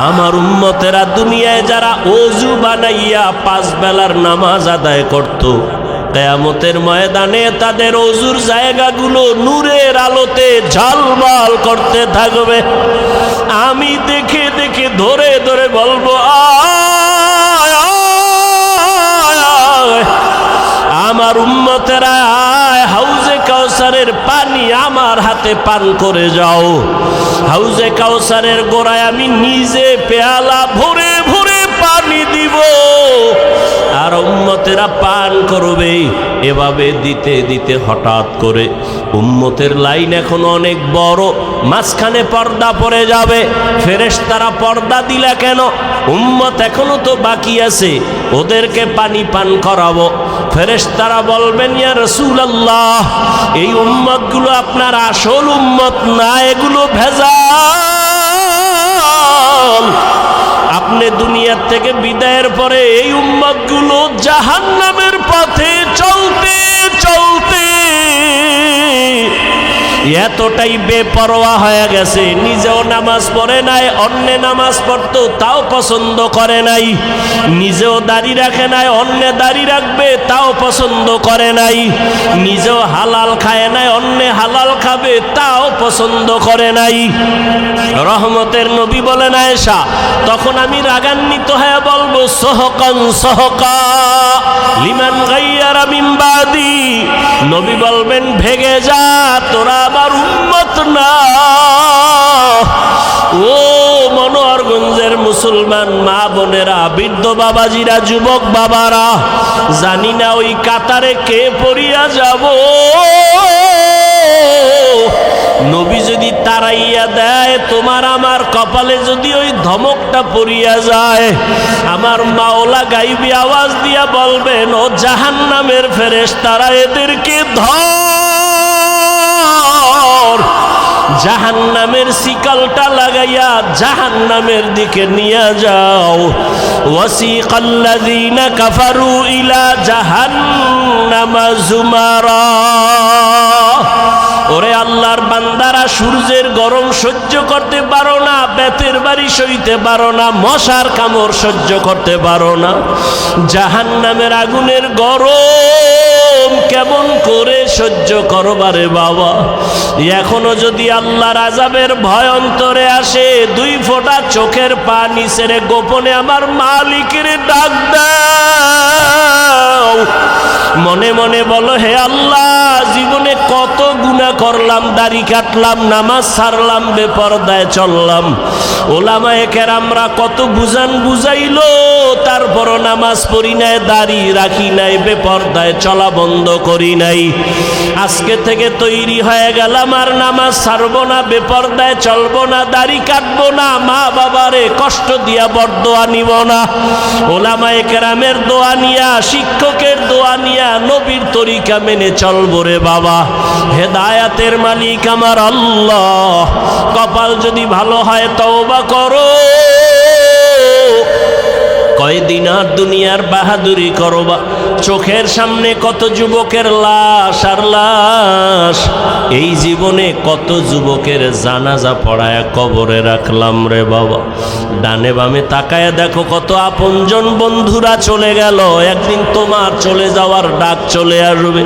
আমার উম্মতেরা দুনিয়ায় যারা ওযু বানাইয়া 5 বেলার নামাজ আদায় করত, কিয়ামতের ময়দানে তাদের ওযুর জায়গাগুলো নূরের আলোতে ঝলমল করতে থাকবে। আমি দেখে দেখে ধরে ধরে বলবো, আয় আয়, আমার উম্মতেরা হাউজে কাউসারের পানি আমার হাতে পান করে যাও। হাউজে কাউসারের গোড়ায় আমি নিজে পেয়ালা ভরে ভরে পানি দিব, আর উম্মতেরা পান করবে। এভাবে দিতে দিতে হঠাৎ করে উম্মতের লাইন এখন অনেক বড়, মাঝখানে পর্দা পড়ে যাবে। ফেরেশতারা পর্দা দিলা কেন? উম্মত এখনো তো বাকি আছে, ওদেরকে পানি পান করাবো। ফেরেশতারা বলবেন, ইয়া রাসূলুল্লাহ, এই উম্মতগুলো আপনার আসল উম্মত না, এগুলো ভেজাল। আপনি দুনিয়ার থেকে বিদায়ের পরে এই উম্মতগুলো জাহান্নামের পথে চলতে চলতে এতটাই বেপরোয়া হয়ে গেছে, নিজেও নামাজ পড়ে নাই, অন্যে নামাজ পড়তো তাও পছন্দ করে নাই, নিজেও দাড়ি রাখে নাই, অন্যে দাড়ি রাখবে তাও পছন্দ করে নাই, নিজেও হালাল খায় নাই, অন্যে হালাল খাবে তাও পছন্দ করে নাই। রহমতের নবী বলেন, আয়েশা, তখন আমি রাগান্বিত হয়ে বলবো, সহকান সহকা লিমান গায়্যারা মিন বাদি। নবী বলবেন, ভেগে যা, তোরা আমার উম্মত না। ও মনোহরগঞ্জের মুসলমান মা বোনেরা, বৃদ্ধ বাবাজিরা, যুবক বাবারা, জানি না ওই কাতারে কে পড়িয়া যাব। নবী যদি তাড়াইয়া দেয়, তোমার আমার কপালে যদি ওই ধমকটা পড়িয়া যায়, আমার মাওলা গাইবি আওয়াজ দিয়া বলবেন, ও জাহান্নামের ফেরেশতারা, এদেরকে ধর, জাহান্নামের শিকলটা লাগাইয়া জাহান্নামের দিকে নিয়ে যাও। ওয়াসিকাল্লাযীনা কাফারু ইলা জাহান্নামা যুমারা। ওরে আল্লাহর বান্দারা, সূর্যের গরম সহ্য করতে পারো না, বেতের বাড়ি সইতে পারো না, মশার কামড় সহ্য করতে পারো না, জাহান্নামের আগুনের গরম কেমন করে সহ্য করবারে বাবা। এখনো যদি আল্লাহর আযাবের ভয় অন্তরে আসে, দুই ফোঁটা চোখের পানি ছেড়ে গোপনে আমার মালিকের ডাক দাও। মনে মনে বলো, হে আল্লাহ, জীবনে কত গুনাহ করলাম, দাড়ি কাটলাম, নামাজ ছাড়লাম, বেপরদায় চললাম, ওলামায়ে কেরামরা কত বুঝান বুঝাইলো, তারপরও নামাজ পড়ি নাই, দাড়ি রাখি নাই, বেপরদায় চলা বন্ধ করি নাই। আজকে থেকে তৈরি হয়ে গেলাম, আর নামাজ ছাড়বো না, বেপরদায় চলবো না, দাড়ি কাটবো না, মা বাবারে কষ্ট দিয়া বরদোয়া নিব না, ওলামায়ে কেরামের দোয়া নিয়া, শিক্ষকের দোয়া নিয়া, নবীর তরিকা মেনে চলবো রে বাবা। হেদায়াতের মালিক আমার আল্লাহ। কপাল যদি ভালো হয় তওবা করো, কয়দিন আর দুনিয়ার বাহাদুরি করবা। চোখের সামনে কত যুবকের লাশ আর লাশ, এই জীবনে কত যুবকের জানাজা পড়ায় কবরে রাখলাম রে বাবা। ডানে বামে তাকায় দেখো, কত আপনজন বন্ধুরা চলে গেল, একদিন তোমার চলে যাওয়ার ডাক চলে আসবে।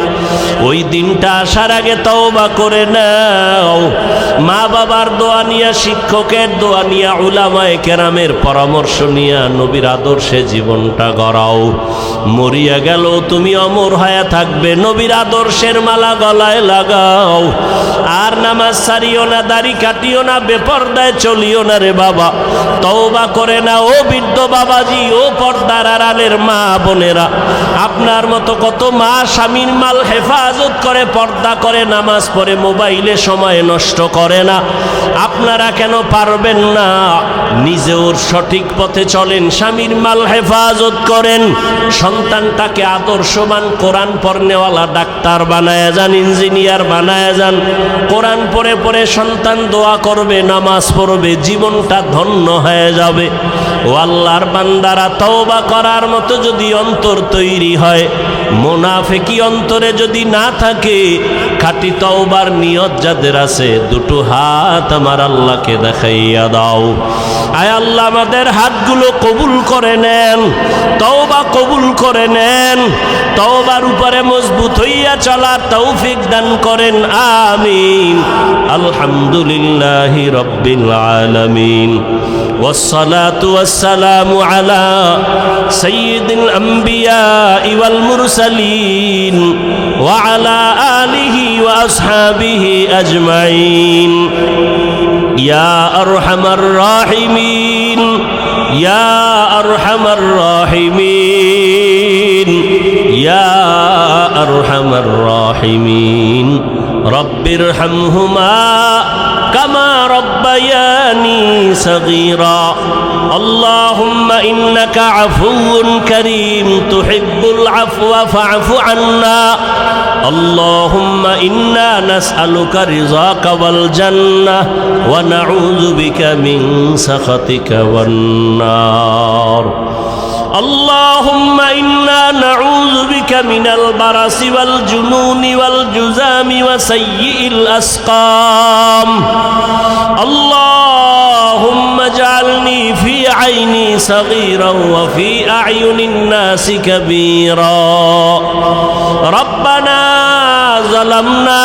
ওই দিনটা আসার আগে তওবা করে নাও। মা বাবার দোয়া নিয়া, শিক্ষকের দোয়া নিয়া, উলামায়ে কেরামের পরামর্শ নিয়া নবীর আদর্শে জীবনটা গড়াও। মরিয়া গেল তুমি অমর হয়ে থাকবে, নবীর আদর্শের মালা গলায় লাগাও। আর নামাজ ছাড়িও না, দাড়ি কাটিও না, বেপরদায় চলিও না রে বাবা। তওবা করে না ও বৃদ্ধ বাবাজি, ও পর্দার আড়ালের মা বোনেরা। আপনার মতো কত মা স্বামীর মাল হেফাজত করে, পর্দা করে, নামাজ পড়ে, মোবাইলে সময় নষ্ট করে না। আপনারা কেন পারবেন না? নিজেও সঠিক পথে চলেন, স্বামীর মাল হেফাজত করেন, সন্তানটাকে আদর্শবান কোরআন পড়নেওয়ালা ডাক্তার বানায় যান, ইঞ্জিনিয়ার বানায় যান। কোরআন পড়ে পড়ে সন্তান দোয়া করবে, নামাজ পড়বে, জীবনটা ধন্য হয়ে যাবে। ও আল্লাহর বান্দারা, তওবা করার মতো যদি অন্তর তৈরি হয়, মুনাফিকি অন্তরে যদি না থাকে, খাঁটি তওবার নিয়ত যাদের আছে, দুটো হাত আমার আল্লাহকে দেখাইয়া দাও। আয় আল্লাহ, আমাদের হাতগুলো কবুল করে নেন, তওবা কবুল করে নেন, তওবার উপরে মজবুত হইয়া চলার তৌফিক দান করেন, আমিন। আলহামদুলিল্লাহি রাব্বিল আলামিন। والصلاة والسلام على سيد الأنبياء والمرسلين وعلى آله وأصحابه أجمعين يا أرحم الراحمين يا أرحم الراحمين يا أرحم الراحمين رب ارحمهما كما ربياني صغيرا اللهم إنك عفو كريم تحب العفو فاعف عنا اللهم إنا نسألك رضاك والجنة ونعوذ بك من سخطك والنار اللهم إنا نعوذ بك من البرص والجنون والجذام وسيء الأسقام اللهم اجعلني في عيني صغيرا وفي أعين الناس كبيرا ربنا ظلمنا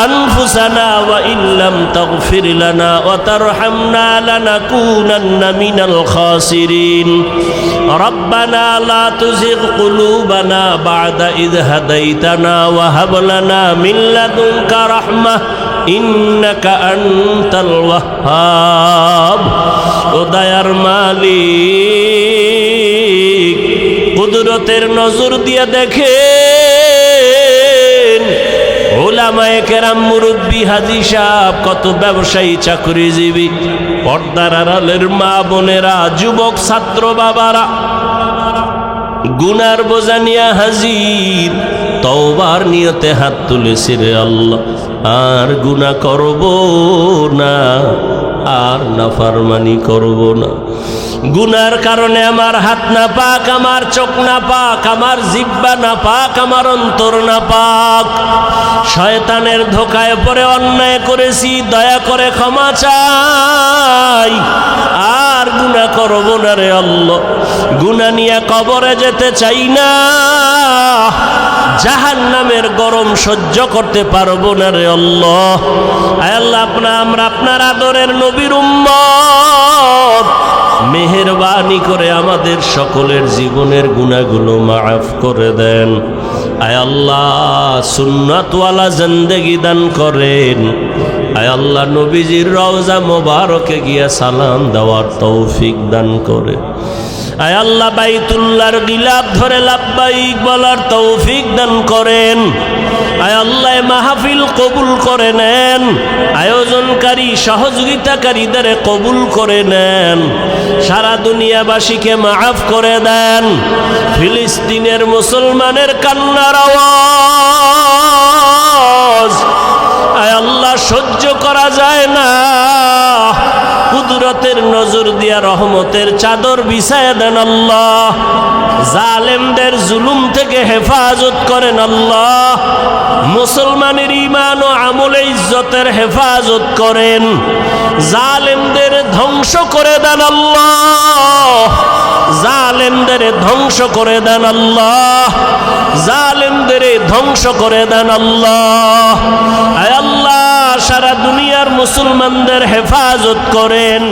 أنفسنا وإن لم تغفر لنا وترحمنا لنكونن من الخاسرين ربنا لا تزغ قلوبنا بعد إذ هديتنا وهب لنا من لدنك رحمة إنك أنت الوهاب উদয়ার মালিক কুদরতের নজর দিয়ে দেখেন উলামায়ে কেরাম মুরব্বি হাজী সাহেব কত ব্যবসায়ী চাকরিজীবী পর্দার আড়ালের মা বোনেরা যুবক ছাত্র বাবারা গুনার বোঝা নিয়ে হাজির তওবার নিয়তে হাত তুলেছি রে আল্লাহ আর গুনাহ করব না আর নাফরমানি করব না গুনার কারণে আমার হাত না পাক আমার চোখ না পাক আমার জিহ্বা না পাক আমার অন্তর না পাক শয়তানের ধোকায় পড়ে অন্যায় করেছি দয়া করে ক্ষমা চাই আর গুনাহ করব না রে আল্লাহ গুনাহ নিয়ে কবরে যেতে চাই না জাহান্নামের গরম সহ্য করতে পারবো না রে আল্লাহ আয় আল্লাহ আমরা আপনার আদরের নবীর উম্মত মেহেরবানি করে আমাদের সকলের জীবনের গুনাহগুলো মাফ করে দেন আয় আল্লাহ সুন্নাতওয়ালা জিন্দেগি দান করেন আয় আল্লাহ নবীজির রওজা মোবারকে গিয়া সালাম দেওয়ার তৌফিক দান করে আয় আল্লাহ বাইতুল্লাহর গিলাফ ধরে লাব্বাইক বলার তৌফিক দান করেন আয় আল্লাহ মাহফিল কবুল করে নেন আয়োজনকারী সহযোগিতাকারীদের কবুল করে নেন সারা দুনিয়াবাসীকে মাফ করে দেন ফিলিস্তিনের মুসলমানের কান্নার আওয়াজ আয় আল্লাহ সহ্য করা যায় না কুদরতের নজর দিয়া রহমতের চাদর বিছায়া দেন আল্লাহ জালেমদের জুলুম থেকে হেফাজত করেন আল্লাহ মুসলমানের ঈমান ও আমলে ইজ্জতের হেফাজত করেন জালেমদের ধ্বংস করে দেন আল্লাহ জালেমদের ধ্বংস করে দেন আল্লাহ জালেমদের ধ্বংস করে দেন আল্লাহ আয় আল্লাহ সারা দুনিয়ার মুসলমানদের হেফাজত করেন।